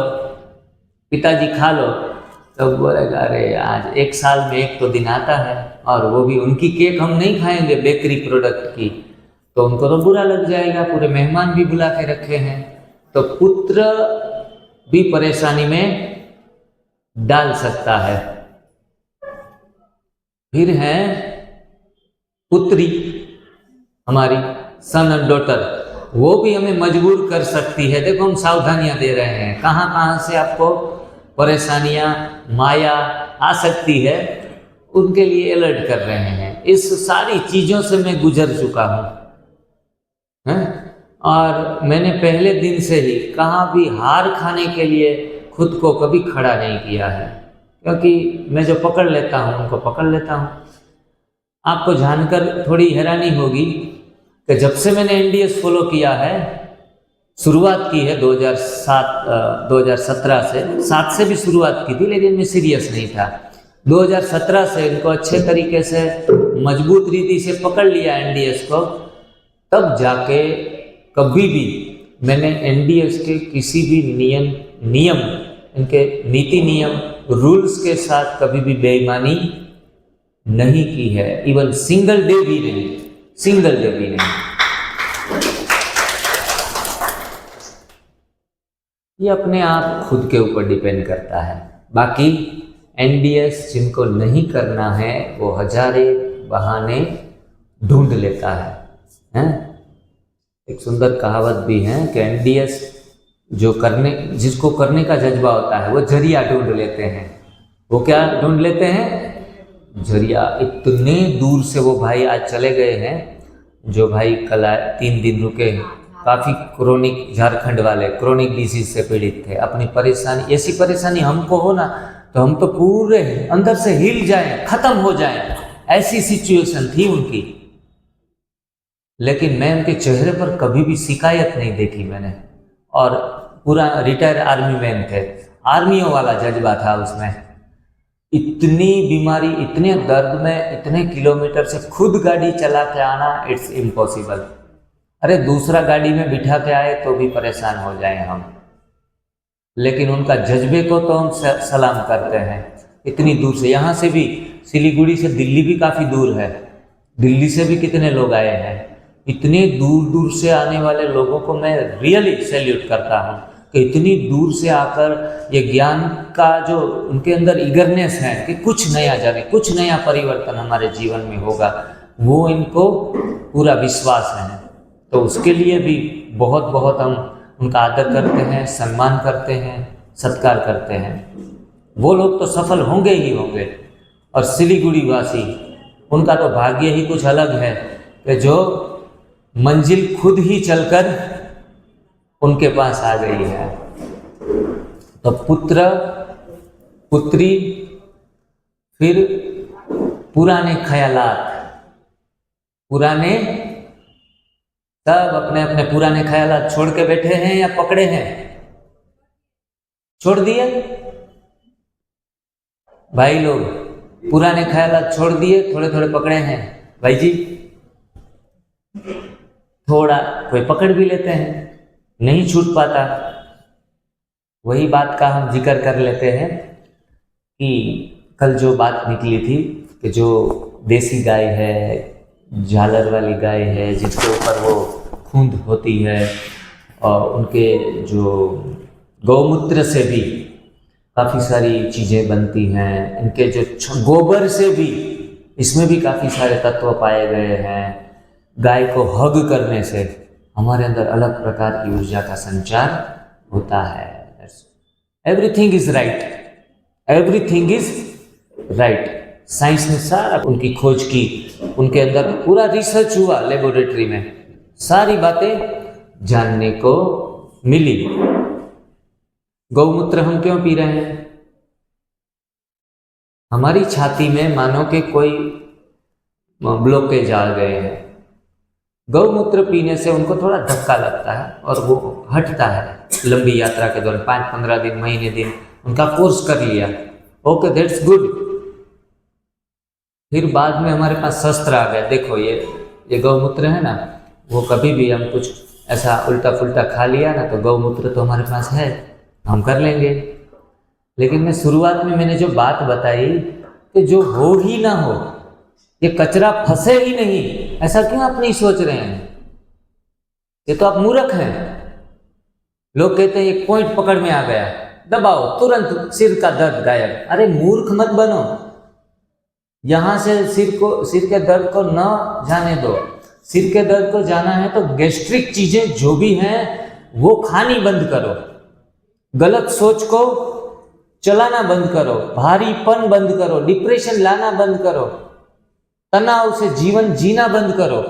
S1: पिताजी खा लो, तो बोलेगा अरे आज एक साल में एक तो दिन आता है, और वो भी उनकी केक हम नहीं खाएंगे बेकरी प्रोडक्ट की, तो उनको तो बुरा लग जाएगा, पूरे मेहमान भी बुला के रखे हैं। तो पुत्र भी परेशानी में डाल सकता है। फिर है पुत्री हमारी, सन और डॉटर, वो भी हमें मजबूर कर सकती है। देखो हम सावधानियां दे रहे हैं, कहाँ कहाँ से आपको परेशानियां, माया आ सकती है, उनके लिए अलर्ट कर रहे हैं। इस सारी चीज़ों से मैं गुजर चुका हूँ, और मैंने पहले दिन से ही कहाँ भी हार खाने के लिए खुद को कभी खड़ा नहीं किया है, क्योंकि मैं जो पकड़ लेता हूँ उनको पकड़ लेता हूँ। आपको जानकर थोड़ी हैरानी होगी कि जब से मैंने एनडीएस फॉलो किया है, शुरुआत की है 2017 से, 7 से भी शुरुआत की थी, लेकिन मैं सीरियस नहीं था। 2017 से इनको अच्छे तरीके से मजबूत रीति से पकड़ लिया एनडीएस को, तब जाके कभी भी मैंने एनडीएस के किसी भी नियम इनके नीति नियम रूल्स के साथ कभी भी बेईमानी नहीं की है। इवन सिंगल डे भी नहीं, सिंगल डे भी नहीं। ये अपने आप खुद के ऊपर डिपेंड करता है। बाकी एनडीएस जिनको नहीं करना है वो हजारे बहाने ढूंढ लेता है? एक सुंदर कहावत भी है कि एनडीएस जिसको करने का जज्बा होता है वो जरिया ढूंढ लेते हैं। वो क्या ढूंढ लेते हैं? जरिया। इतने दूर से वो भाई आज चले गए हैं, जो भाई कल 3 दिन रुके, काफ़ी क्रोनिक, झारखंड वाले क्रोनिक डिसीज से पीड़ित थे। अपनी परेशानी, ऐसी परेशानी हमको हो ना तो हम तो पूरे अंदर से हिल जाएं, खत्म हो जाएं, ऐसी सिचुएशन थी उनकी। लेकिन मैं उनके चेहरे पर कभी भी शिकायत नहीं देखी मैंने। और पूरा रिटायर आर्मी मैन थे, आर्मियों वाला जज्बा था उसमें। इतनी बीमारी, इतने दर्द में, इतने किलोमीटर से खुद गाड़ी चला के आना, इट्स इम्पॉसिबल। अरे दूसरा गाड़ी में बिठा के आए तो भी परेशान हो जाए हम, लेकिन उनका जज्बे को तो हम सलाम करते हैं। इतनी दूर से, यहाँ से भी सिलीगुड़ी से दिल्ली भी काफ़ी दूर है, दिल्ली से भी कितने लोग आए हैं। इतने दूर दूर से आने वाले लोगों को मैं रियली सैल्यूट करता हूँ कि इतनी दूर से आकर ये ज्ञान का जो उनके अंदर ईगरनेस है कि कुछ नया जाने, कुछ नया परिवर्तन हमारे जीवन में होगा, वो इनको पूरा विश्वास है। तो उसके लिए भी बहुत बहुत हम उनका आदर करते हैं, सम्मान करते हैं, सत्कार करते हैं। वो लोग तो सफल होंगे ही होंगे। और सिलीगुड़ी वासी, उनका तो भाग्य ही कुछ अलग है कि जो मंजिल खुद ही चलकर उनके पास आ गई है। तो पुत्र पुत्री, फिर पुराने ख्यालात, पुराने सब अपने अपने पुराने ख्यालात छोड़ के बैठे हैं या पकड़े हैं? छोड़ दिए भाई लोग, पुराने ख्यालात छोड़ दिए, थोड़े थोड़े पकड़े हैं भाई जी। थोड़ा कोई पकड़ भी लेते हैं, नहीं छूट पाता। वही बात का हम जिक्र कर लेते हैं कि कल जो बात निकली थी कि जो देसी गाय है, झालर वाली गाय है, जिसके ऊपर वो खूंद होती है, और उनके जो गौमूत्र से भी काफ़ी सारी चीज़ें बनती हैं, इनके जो गोबर से भी, इसमें भी काफ़ी सारे तत्व पाए गए हैं। गाय को हग करने से हमारे अंदर अलग प्रकार की ऊर्जा का संचार होता है। Everything is right, everything is right. Science ने सारा उनकी खोज की, उनके अंदर पूरा रिसर्च हुआ लेबोरेटरी में, सारी बातें जानने को मिली। गौमूत्र हम क्यों पी रहे हैं? हमारी छाती में मानो कि कोई ब्लॉकेज आ गए हैं, गौमूत्र पीने से उनको थोड़ा धक्का लगता है और वो हटता है। लंबी यात्रा के दौरान 5-15 दिन, महीने दिन उनका कोर्स कर लिया, ओके दैट्स गुड। फिर बाद में हमारे पास शस्त्र आ गए। देखो ये गौमूत्र है ना, वो कभी भी हम कुछ ऐसा उल्टा फुल्टा खा लिया ना, तो गौमूत्र तो हमारे पास है, हम कर लेंगे। लेकिन मैं शुरुआत में मैंने जो बात बताई कि जो हो ही ना हो, ये कचरा फंसे ही नहीं, ऐसा क्यों आप नहीं सोच रहे हैं? ये तो आप मूर्ख हैं। लोग कहते हैं एक पॉइंट पकड़ में आ गया, दबाओ, तुरंत सिर का दर्द गायब। अरे मूर्ख मत बनो, यहां से सिर के दर्द को न जाने दो। सिर के दर्द को जाना है तो गैस्ट्रिक चीजें जो भी हैं वो खानी बंद करो, गलत सोच को चलाना बंद करो, भारीपन बंद करो, डिप्रेशन लाना बंद करो, तनाव से जीवन जीना बंद करो।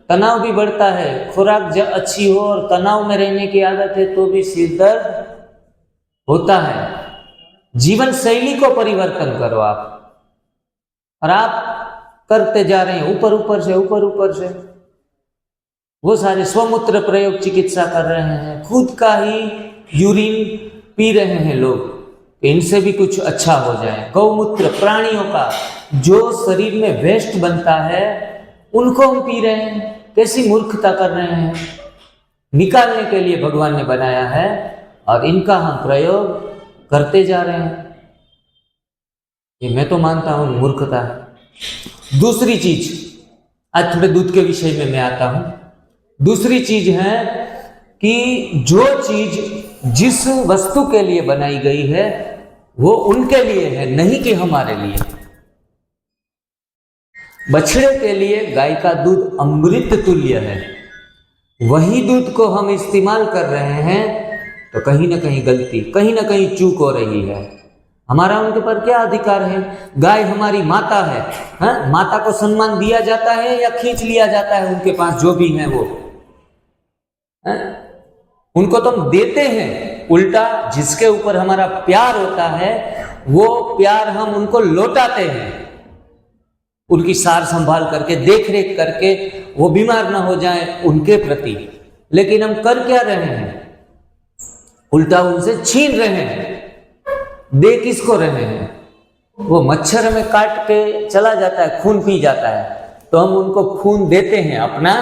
S1: तनाव भी बढ़ता है, खुराक जब अच्छी हो और तनाव में रहने की आदत है तो भी सिर दर्द होता है। जीवन शैली को परिवर्तन करो आप, और आप करते जा रहे हैं ऊपर ऊपर से। वो सारे स्वमूत्र प्रयोग चिकित्सा कर रहे हैं, खुद का ही यूरिन पी रहे हैं लोग, इनसे भी कुछ अच्छा हो जाए। गौमूत्र प्राणियों का जो शरीर में वेस्ट बनता है उनको हम पी रहे हैं, कैसी मूर्खता कर रहे हैं। निकालने के लिए भगवान ने बनाया है और इनका हम प्रयोग करते जा रहे हैं। ये मैं तो मानता हूं मूर्खता है। दूसरी चीज, आज थोड़े दूध के विषय में मैं आता हूं। दूसरी चीज है कि जो चीज जिस वस्तु के लिए बनाई गई है वो उनके लिए है, नहीं कि हमारे लिए। बछड़े के लिए गाय का दूध अमृत तुल्य है, वही दूध को हम इस्तेमाल कर रहे हैं तो कहीं ना कहीं गलती, कहीं ना कहीं चूक हो रही है। हमारा उनके पर क्या अधिकार है? गाय हमारी माता है, हाँ? माता को सम्मान दिया जाता है या खींच लिया जाता है उनके पास जो भी है वो, हाँ? उनको तो हम देते हैं, उल्टा जिसके ऊपर हमारा प्यार होता है वो प्यार हम उनको लौटाते हैं, उनकी सार संभाल करके, देख रेख करके, वो बीमार ना हो जाए उनके प्रति। लेकिन हम कर क्या रहे हैं? उल्टा उनसे छीन रहे हैं। दे किसको रहे हैं? वो मच्छर हमें काट के चला जाता है, खून पी जाता है, तो हम उनको खून देते हैं, अपना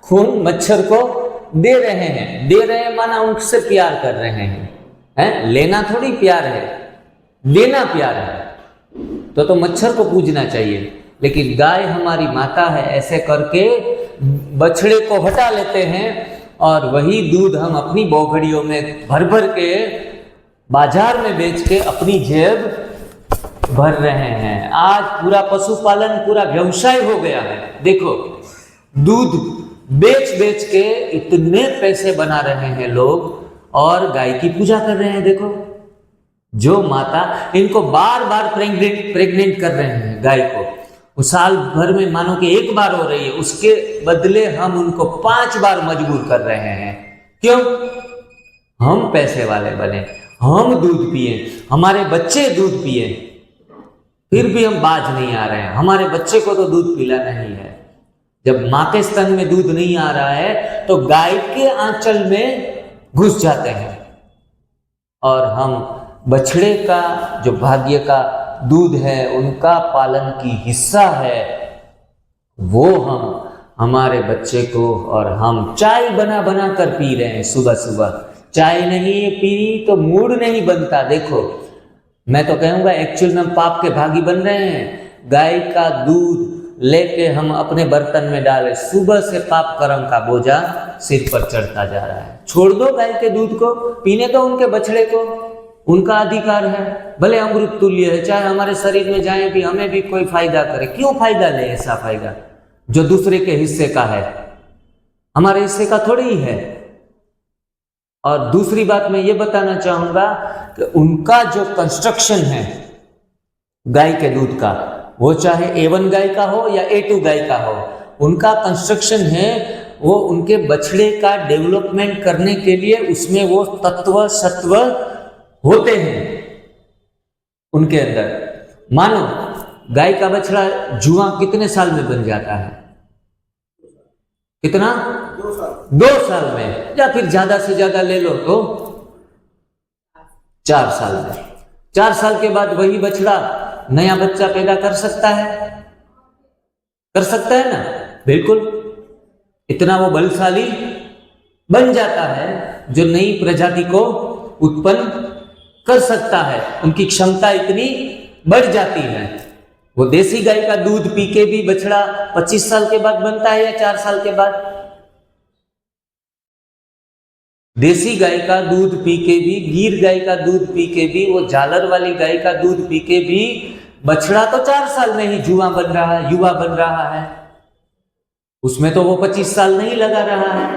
S1: खून मच्छर को दे रहे हैं। दे रहे हैं माना उनसे प्यार कर रहे हैं? लेना थोड़ी प्यार है, देना प्यार है। तो मच्छर को पूजना चाहिए। लेकिन गाय हमारी माता है, ऐसे करके बछड़े को हटा लेते हैं और वही दूध हम अपनी बोखड़ियों में भर भर के बाजार में बेच के अपनी जेब भर रहे हैं। आज पूरा पशुपालन पूरा व्यवसाय हो गया है। देखो, दूध बेच बेच के इतने पैसे बना रहे हैं लोग और गाय की पूजा कर रहे हैं। देखो, जो माता इनको बार बार प्रेग्नेंट कर रहे हैं गाय को, वो साल भर में मानो कि एक बार हो रही है, उसके बदले हम उनको 5 बार मजबूर कर रहे हैं। क्यों? हम पैसे वाले बने, हम दूध पिए, हमारे बच्चे दूध पिए, फिर भी हम बाज नहीं आ रहे हैं। हमारे बच्चे को तो दूध पिलाना ही है। जब माँ के स्तन में दूध नहीं आ रहा है तो गाय के आंचल में घुस जाते हैं और हम बछड़े का जो भाग्य का दूध है, उनका पालन की हिस्सा है, वो हम हमारे बच्चे को, और हम चाय बना बना कर पी रहे हैं। सुबह सुबह चाय नहीं पी तो मूड नहीं बनता। देखो, मैं तो कहूँगा एक्चुअल में पाप के भागी बन रहे हैं। गाय का दूध लेके हम अपने बर्तन में डाले, सुबह से पाप कर्म का बोझा सिर पर चढ़ता जा रहा है। छोड़ दो गाय के दूध को, पीने दो उनके बछड़े को, उनका अधिकार है। भले अमृत तुल्य है, चाहे हमारे शरीर में जाए भी, हमें भी कोई फायदा करे। क्यों फायदा ले? ऐसा फायदा जो दूसरे के हिस्से का है, हमारे हिस्से का थोड़ी ही है। और दूसरी बात मैं ये बताना चाहूंगा कि उनका जो कंस्ट्रक्शन है गाय के दूध का, वो चाहे A1 गाय का हो या A2 गाय का हो, उनका कंस्ट्रक्शन है वो उनके बछड़े का डेवलपमेंट करने के लिए, उसमें वो तत्व सत्व होते हैं उनके अंदर। मानो गाय का बछड़ा जुआ कितने साल में बन जाता है? कितना? 2 साल में, या फिर ज्यादा से ज्यादा ले लो तो 4 साल में। 4 साल के बाद वही बछड़ा नया बच्चा पैदा कर सकता है? कर सकता है ना? बिल्कुल। इतना वो बलशाली बन जाता है जो नई प्रजाति को उत्पन्न कर सकता है। उनकी क्षमता इतनी बढ़ जाती है। वो देसी गाय का दूध पी के भी बछड़ा 25 साल के बाद बनता है या 4 साल के बाद? देसी गाय का दूध पी के भी, गिर गाय का दूध पी के भी, वो झालर वाली गाय का दूध पी के भी बछड़ा तो 4 साल में ही जुआ बन रहा है, युवा बन रहा है। उसमें तो वो 25 साल नहीं लगा रहा है।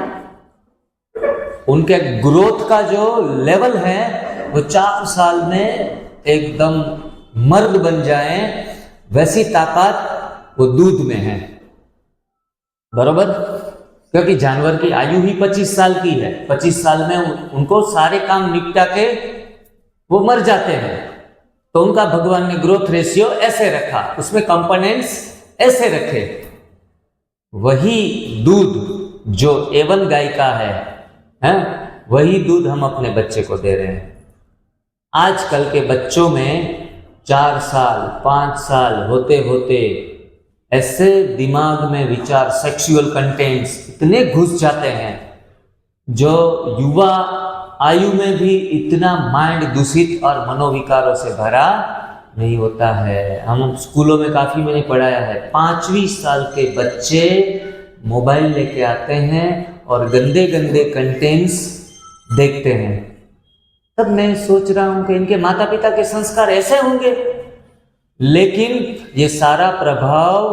S1: उनके ग्रोथ का जो लेवल है वो 4 साल में एकदम मर्द बन जाए, वैसी ताकत वो दूध में है। बरोबर? क्योंकि जानवर की आयु ही 25 साल की है। 25 साल में उनको सारे काम निपटा के वो मर जाते हैं। तो उनका भगवान ने ग्रोथ रेशियो ऐसे रखा, उसमें कंपोनेंट्स ऐसे रखे। वही दूध जो A1 गाय का है, वही दूध हम अपने बच्चे को दे रहे हैं। आजकल के बच्चों में 4 साल 5 साल होते होते ऐसे दिमाग में विचार, सेक्सुअल कंटेंट्स इतने घुस जाते हैं, जो युवा आयु में भी इतना माइंड दूषित और मनोविकारों से भरा नहीं होता है। हम स्कूलों में काफ़ी मैंने पढ़ाया है, 5वीं साल के बच्चे मोबाइल लेके आते हैं और गंदे गंदे कंटेंट्स देखते हैं। तब मैं सोच रहा हूँ कि इनके माता पिता के संस्कार ऐसे होंगे। लेकिन ये सारा प्रभाव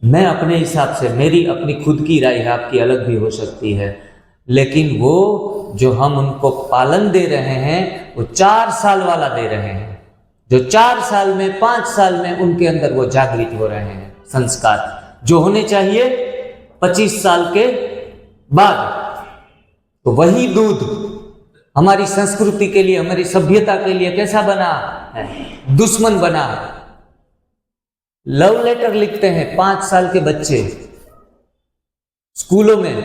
S1: मैं अपने हिसाब से, मेरी अपनी खुद की राय है, आपकी अलग भी हो सकती है, लेकिन वो जो हम उनको पालन दे रहे हैं वो 4 साल वाला दे रहे हैं। जो 4 साल में 5 साल में उनके अंदर वो जागृत हो रहे हैं संस्कार, जो होने चाहिए 25 साल के बाद। तो वही दूध हमारी संस्कृति के लिए, हमारी सभ्यता के लिए कैसा बना है? दुश्मन बना। लव लेटर लिखते हैं 5 साल के बच्चे, स्कूलों में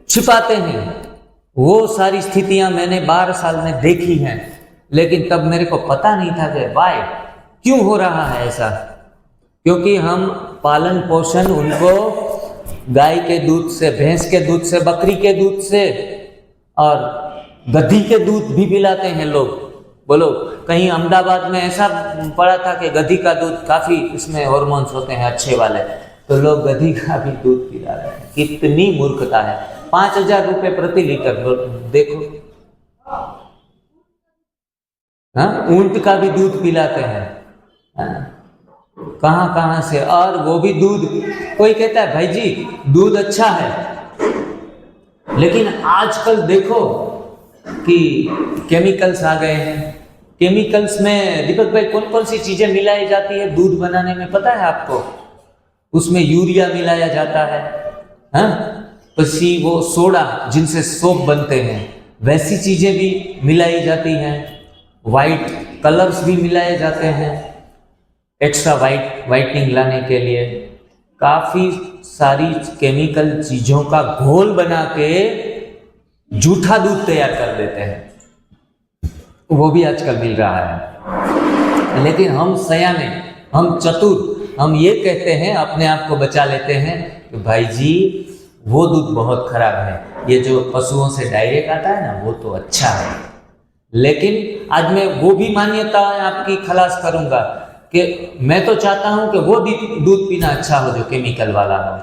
S1: छिपाते हैं। वो सारी स्थितियां मैंने 12 साल में देखी हैं, लेकिन तब मेरे को पता नहीं था कि वाई क्यों हो रहा है ऐसा। क्योंकि हम पालन पोषण उनको गाय के दूध से, भैंस के दूध से, बकरी के दूध से और गधी के दूध भी पिलाते हैं लोग। बोलो, कहीं अहमदाबाद में ऐसा पड़ा था कि गधी का दूध काफ़ी इसमें हार्मोन्स होते हैं अच्छे वाले, तो लोग गधी का भी दूध पिला रहे हैं। कितनी मूर्खता है। 5,000 रुपए प्रति लीटर। देखो, हाँ, ऊंट का भी दूध पिलाते हैं, कहाँ कहाँ से, और वो भी दूध, कोई कहता है भाई जी दूध अच्छा है, लेकिन आजकल देखो कि केमिकल्स आ गए हैं। केमिकल्स में दीपक भाई कौन कौन सी चीजें मिलाई जाती है दूध बनाने में, पता है आपको? उसमें यूरिया मिलाया जाता है, हाँ, पसी वो सोडा जिनसे सोप बनते हैं, वैसी चीजें भी मिलाई जाती हैं। वाइट कलर्स भी मिलाए जाते हैं एक्स्ट्रा वाइटनिंग लाने के लिए। काफी सारी केमिकल चीजों का घोल बना के जूठा दूध तैयार कर देते हैं, वो भी आजकल मिल रहा है। लेकिन हम सयाने, हम चतुर, हम ये कहते हैं, अपने आप को बचा लेते हैं कि भाई जी वो दूध बहुत खराब है, ये जो पशुओं से डायरेक्ट आता है ना वो तो अच्छा है। लेकिन आज मैं वो भी मान्यता आपकी खलास करूंगा कि मैं तो चाहता हूं कि वो दूध पीना अच्छा हो जो केमिकल वाला हो,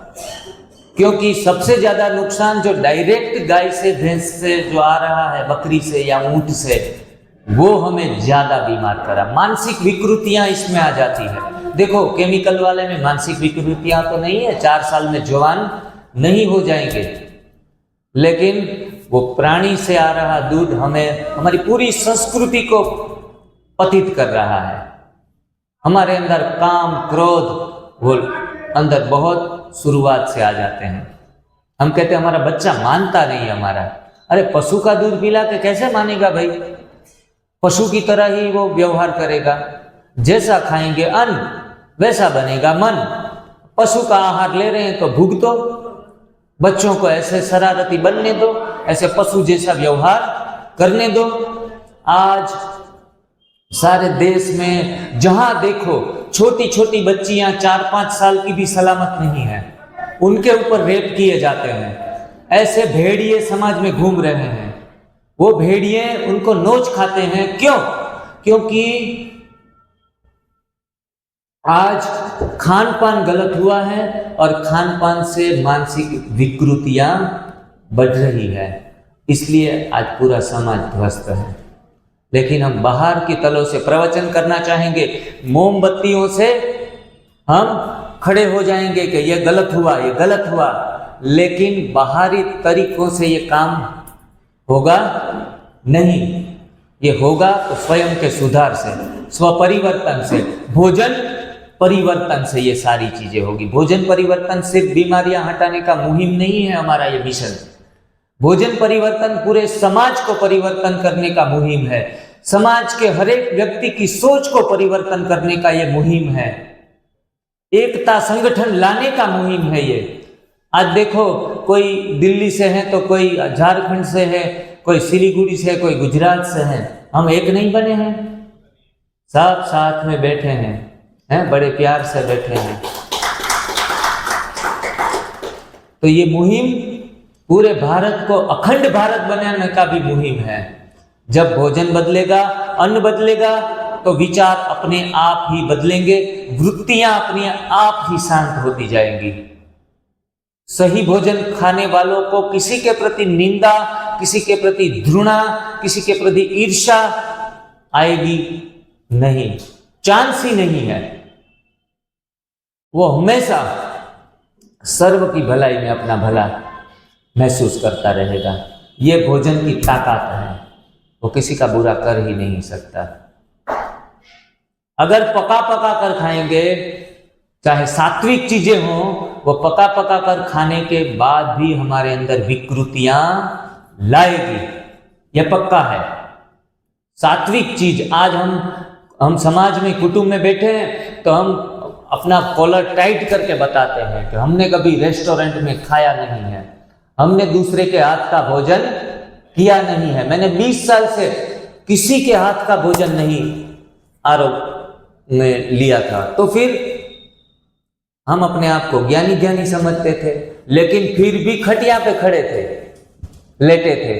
S1: क्योंकि सबसे ज्यादा नुकसान जो डायरेक्ट गाय से, भैंस से जो आ रहा है, बकरी से या ऊंट से, वो हमें ज्यादा बीमार करा। मानसिक विकृतियां इसमें आ जाती है। देखो केमिकल वाले में मानसिक विकृतियां तो नहीं है, 4 साल में जवान नहीं हो जाएंगे, लेकिन वो प्राणी से आ रहा दूध हमें, हमारी पूरी संस्कृति को पतित कर रहा है। हमारे अंदर काम, क्रोध, वो अंदर बहुत शुरुआत से आ जाते हैं। हम कहते हैं हमारा बच्चा मानता नहीं हमारा। अरे पशु का दूध पिला के कैसे मानेगा भाई? पशु की तरह ही वो व्यवहार करेगा, जैसा खाएंगे अन्न वैसा बनेगा मन। पशु का आहार ले रहे हैं तो भुगतो, बच्चों को ऐसे शरारती बनने दो, ऐसे पशु जैसा व्यवहार करने दो। आज सारे देश में जहां देखो छोटी छोटी बच्चियां 4-5 साल की भी सलामत नहीं है, उनके ऊपर रेप किए जाते हैं। ऐसे भेड़िए समाज में घूम रहे हैं, वो भेड़िए उनको नोच खाते हैं। क्यों? क्योंकि आज खान पान गलत हुआ है और खान पान से मानसिक विकृतियां बढ़ रही है, इसलिए आज पूरा समाज ध्वस्त है। लेकिन हम बाहर की तलों से प्रवचन करना चाहेंगे, मोमबत्तियों से हम खड़े हो जाएंगे कि ये गलत हुआ, ये गलत हुआ, लेकिन बाहरी तरीकों से ये काम होगा नहीं। ये होगा तो स्वयं के सुधार से, स्वपरिवर्तन से, भोजन परिवर्तन से ये सारी चीजें होगी। भोजन परिवर्तन सिर्फ बीमारियां हटाने का मुहिम नहीं है हमारा ये मिशन। भोजन परिवर्तन पूरे समाज को परिवर्तन करने का मुहिम है। समाज के हर एक व्यक्ति की सोच को परिवर्तन करने का ये मुहिम है। एकता संगठन लाने का मुहिम है ये। आज देखो कोई दिल्ली से है तो कोई झारखंड से है, कोई सिलीगुड़ी से, कोई गुजरात से है, हम एक नहीं बने हैं, सब साथ में बैठे हैं, बड़े प्यार से बैठे हैं। तो ये मुहिम पूरे भारत को अखंड भारत बनाने का भी मुहिम है। जब भोजन बदलेगा, अन्न बदलेगा, तो विचार अपने आप ही बदलेंगे, वृत्तियां अपने आप ही शांत होती जाएंगी। सही भोजन खाने वालों को किसी के प्रति निंदा, किसी के प्रति घृणा, किसी के प्रति ईर्ष्या आएगी नहीं, चांस ही नहीं है। वो हमेशा सर्व की भलाई में अपना भला महसूस करता रहेगा। ये भोजन की ताकत है, वो किसी का बुरा कर ही नहीं सकता। अगर पका पका कर खाएंगे, चाहे सात्विक चीजें हों, वो पका पका कर खाने के बाद भी हमारे अंदर विकृतियां लाएगी, ये पक्का है। सात्विक चीज, आज हम समाज में कुटुंब में बैठे हैं तो हम अपना कॉलर टाइट करके बताते हैं कि हमने कभी रेस्टोरेंट में खाया नहीं है, हमने दूसरे के हाथ का भोजन किया नहीं है, मैंने 20 साल से किसी के हाथ का भोजन नहीं आरोप में लिया था। तो फिर हम अपने आप को ज्ञानी ज्ञानी समझते थे, लेकिन फिर भी खटिया पे खड़े थे, लेटे थे।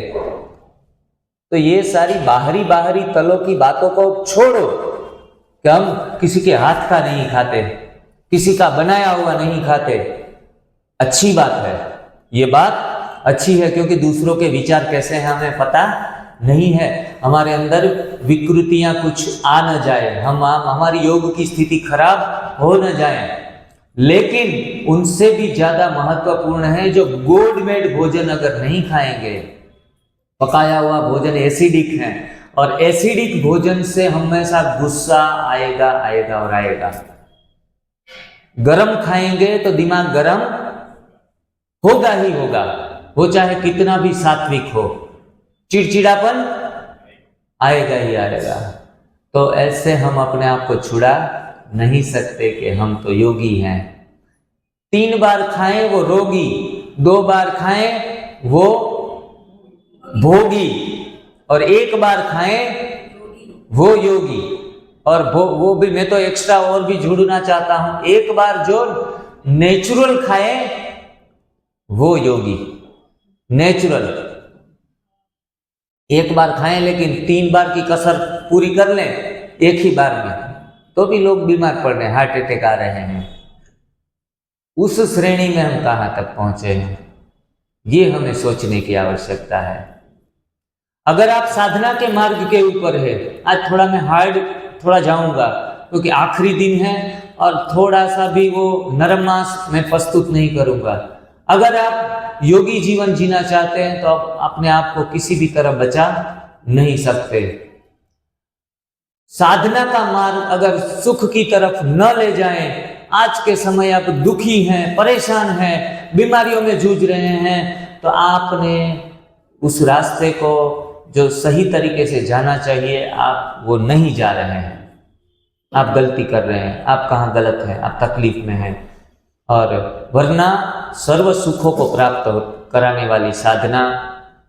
S1: तो ये सारी बाहरी तलों की बातों को छोड़ो कि हम किसी के हाथ का नहीं खाते, किसी का बनाया हुआ नहीं खाते। अच्छी बात है, ये बात अच्छी है, क्योंकि दूसरों के विचार कैसे हैं हमें पता नहीं है, हमारे अंदर विकृतियां कुछ आ न जाए, हमारी योग की स्थिति खराब हो न जाए। लेकिन उनसे भी ज्यादा महत्वपूर्ण है जो गोड मेड भोजन अगर नहीं खाएंगे, पकाया हुआ भोजन एसिडिक है, और एसिडिक भोजन से हमेशा गुस्सा आएगा आएगा और आएगा। गरम खाएंगे तो दिमाग गरम होगा ही होगा, वो चाहे कितना भी सात्विक हो, चिड़चिड़ापन आएगा ही आएगा। तो ऐसे हम अपने आप को छुड़ा नहीं सकते कि हम तो योगी हैं। 3 बार खाएं वो रोगी, 2 बार खाएं वो भोगी, और 1 बार खाएं वो योगी। और वो भी मैं तो एक्स्ट्रा और भी जोड़ना चाहता हूं, 1 बार जो नेचुरल खाए वो योगी। नेचुरल 1 बार खाएं, लेकिन 3 बार की कसर पूरी कर लें एक ही बार में, तो भी लोग बीमार पड़ रहे हैं, हार्ट अटैक आ रहे हैं। उस श्रेणी में हम कहां तक पहुंचे हैं, ये हमें सोचने की आवश्यकता है। अगर आप साधना के मार्ग के ऊपर है, आज थोड़ा मैं हार्ड थोड़ा जाऊंगा क्योंकि आखिरी दिन है, और थोड़ा सा भी वो नरम मांस मैं प्रस्तुत नहीं करूंगा। अगर आप योगी जीवन जीना चाहते हैं तो आप अपने आप को किसी भी तरह बचा नहीं सकते। साधना का मार्ग अगर सुख की तरफ न ले जाएं, आज के समय आप दुखी हैं, परेशान हैं, बीमारियों में जूझ रहे हैं, तो आपने उस रास्ते को जो सही तरीके से जाना चाहिए आप वो नहीं जा रहे हैं, आप गलती कर रहे हैं। आप कहाँ गलत हैं, आप तकलीफ में हैं। और वरना सर्व सुखों को प्राप्त कराने वाली साधना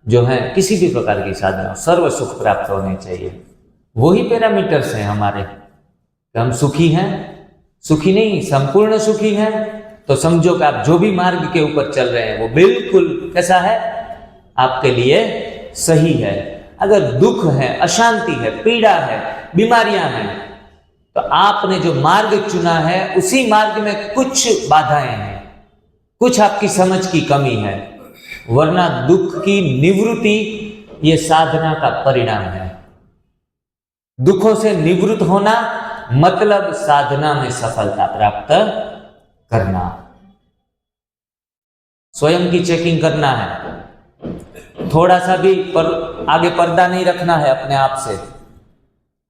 S1: जो है, किसी भी प्रकार की साधना, सर्व सुख प्राप्त होने चाहिए। वही पैरामीटर्स हैं हमारे, हम सुखी हैं, सुखी नहीं संपूर्ण सुखी हैं, तो समझो कि आप जो भी मार्ग के ऊपर चल रहे हैं वो बिल्कुल कैसा है, आपके लिए सही है। अगर दुख है, अशांति है, पीड़ा है, बीमारियां हैं, तो आपने जो मार्ग चुना है उसी मार्ग में कुछ बाधाएं हैं, कुछ आपकी समझ की कमी है, वरना दुख की निवृत्ति ये साधना का परिणाम है। दुखों से निवृत्त होना मतलब साधना में सफलता प्राप्त करना। स्वयं की चेकिंग करना है, थोड़ा सा भी आगे पर्दा नहीं रखना है, अपने आप से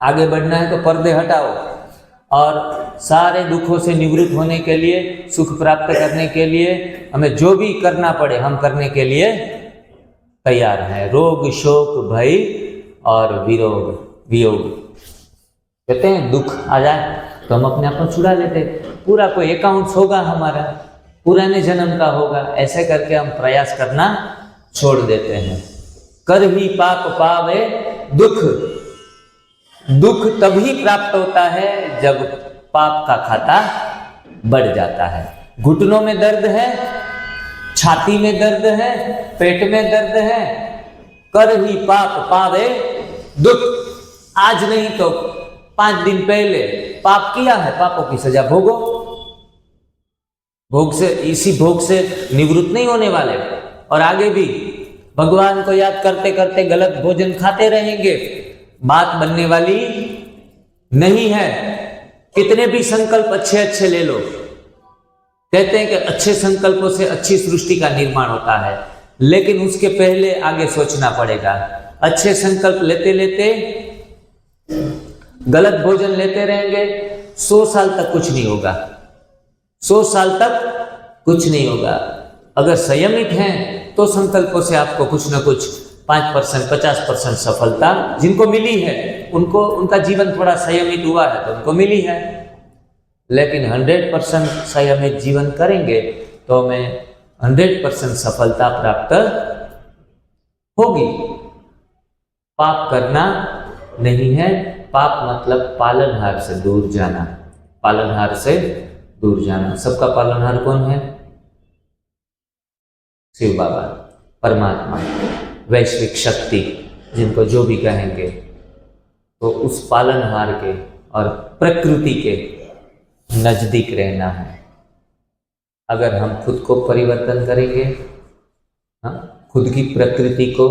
S1: आगे बढ़ना है तो पर्दे हटाओ, और सारे दुखों से निवृत्त होने के लिए, सुख प्राप्त करने के लिए हमें जो भी करना पड़े हम करने के लिए तैयार हैं। रोग शोक भय और वियोग कहते हैं, दुख आ जाए तो हम अपने आप को छुड़ा लेते, पूरा कोई अकाउंट्स होगा हमारा, पुराने जन्म का होगा, ऐसे करके हम प्रयास करना छोड़ देते हैं। कर ही पाप पावे दुख, दुख तभी प्राप्त होता है जब पाप का खाता बढ़ जाता है। घुटनों में दर्द है, छाती में दर्द है, पेट में दर्द है, कर ही पाप पावे दुख। आज नहीं तो 5 दिन पहले पाप किया है, पापों की सजा भोगो। भोग से, इसी भोग से निवृत्त नहीं होने वाले, और आगे भी भगवान को याद करते करते गलत भोजन खाते रहेंगे, बात बनने वाली नहीं है। कितने भी संकल्प अच्छे अच्छे ले लो, कहते हैं कि अच्छे संकल्पों से अच्छी सृष्टि का निर्माण होता है, लेकिन उसके पहले आगे सोचना पड़ेगा। अच्छे संकल्प लेते लेते गलत भोजन लेते रहेंगे, 100 साल तक कुछ नहीं होगा, 100 साल तक कुछ नहीं होगा। अगर संयमित हैं तो संकल्पों से आपको कुछ ना कुछ 5% 50% सफलता जिनको मिली है, उनको उनका जीवन थोड़ा संयमित हुआ है तो उनको मिली है। लेकिन 100% संयमित जीवन करेंगे तो हमें 100% सफलता प्राप्त होगी। पाप करना नहीं है, पाप मतलब पालनहार से दूर जाना, पालनहार से दूर जाना। सबका पालनहार कौन है? शिव बाबा, परमात्मा, वैश्विक शक्ति, जिनको जो भी कहेंगे, तो उस पालनहार के और प्रकृति के नजदीक रहना है। अगर हम खुद को परिवर्तन करेंगे, हाँ, खुद की प्रकृति को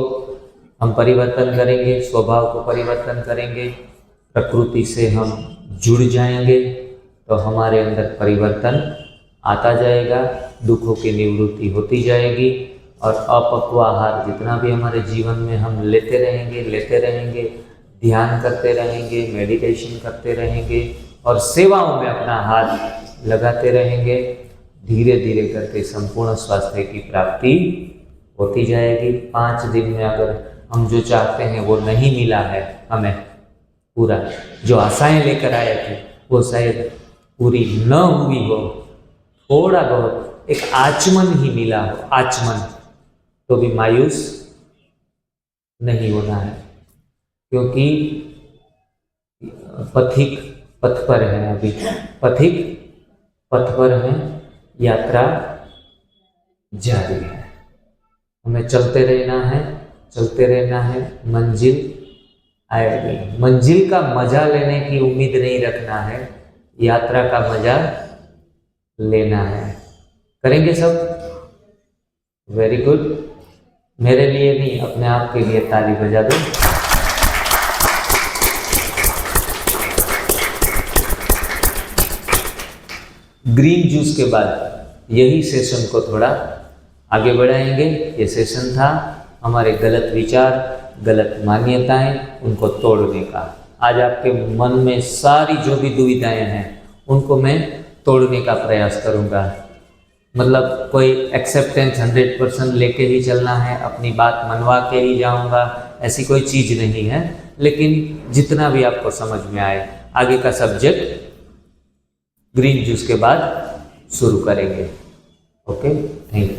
S1: हम परिवर्तन करेंगे, स्वभाव को परिवर्तन करेंगे, प्रकृति से हम जुड़ जाएंगे तो हमारे अंदर परिवर्तन आता जाएगा, दुखों की निवृत्ति होती जाएगी और अपक्व आहार जितना भी हमारे जीवन में हम लेते रहेंगे, ध्यान करते रहेंगे, मेडिटेशन करते रहेंगे और सेवाओं में अपना हाथ लगाते रहेंगे, धीरे धीरे करके संपूर्ण स्वास्थ्य की प्राप्ति होती जाएगी। 5 दिन में अगर हम जो चाहते हैं वो नहीं मिला है, हमें पूरा जो आशाएं लेकर आए थे वो शायद पूरी न हुई हो, थोड़ा बहुत एक आचमन ही मिला हो, आचमन, तो भी मायूस नहीं होना है, क्योंकि पथिक पथ पर है, अभी पथिक पथ पर है, यात्रा जारी है, हमें चलते रहना है, मंजिल आएगी। मंजिल का मजा लेने की उम्मीद नहीं रखना है, यात्रा का मजा लेना है। करेंगे सब? Very good. मेरे लिए नहीं, अपने आप के लिए ताली बजा दो। ग्रीन जूस के बाद यही सेशन को थोड़ा आगे बढ़ाएंगे। ये सेशन था हमारे गलत विचार, गलत मान्यताएं, उनको तोड़ने का। आज आपके मन में सारी जो भी दुविधाएं हैं उनको मैं तोड़ने का प्रयास करूंगा। मतलब कोई एक्सेप्टेंस 100% लेके ही चलना है, अपनी बात मनवा के ही जाऊंगा, ऐसी कोई चीज़ नहीं है। लेकिन जितना भी आपको समझ में आए, आगे का सब्जेक्ट ग्रीन जूस के बाद शुरू करेंगे। Okay, thank you.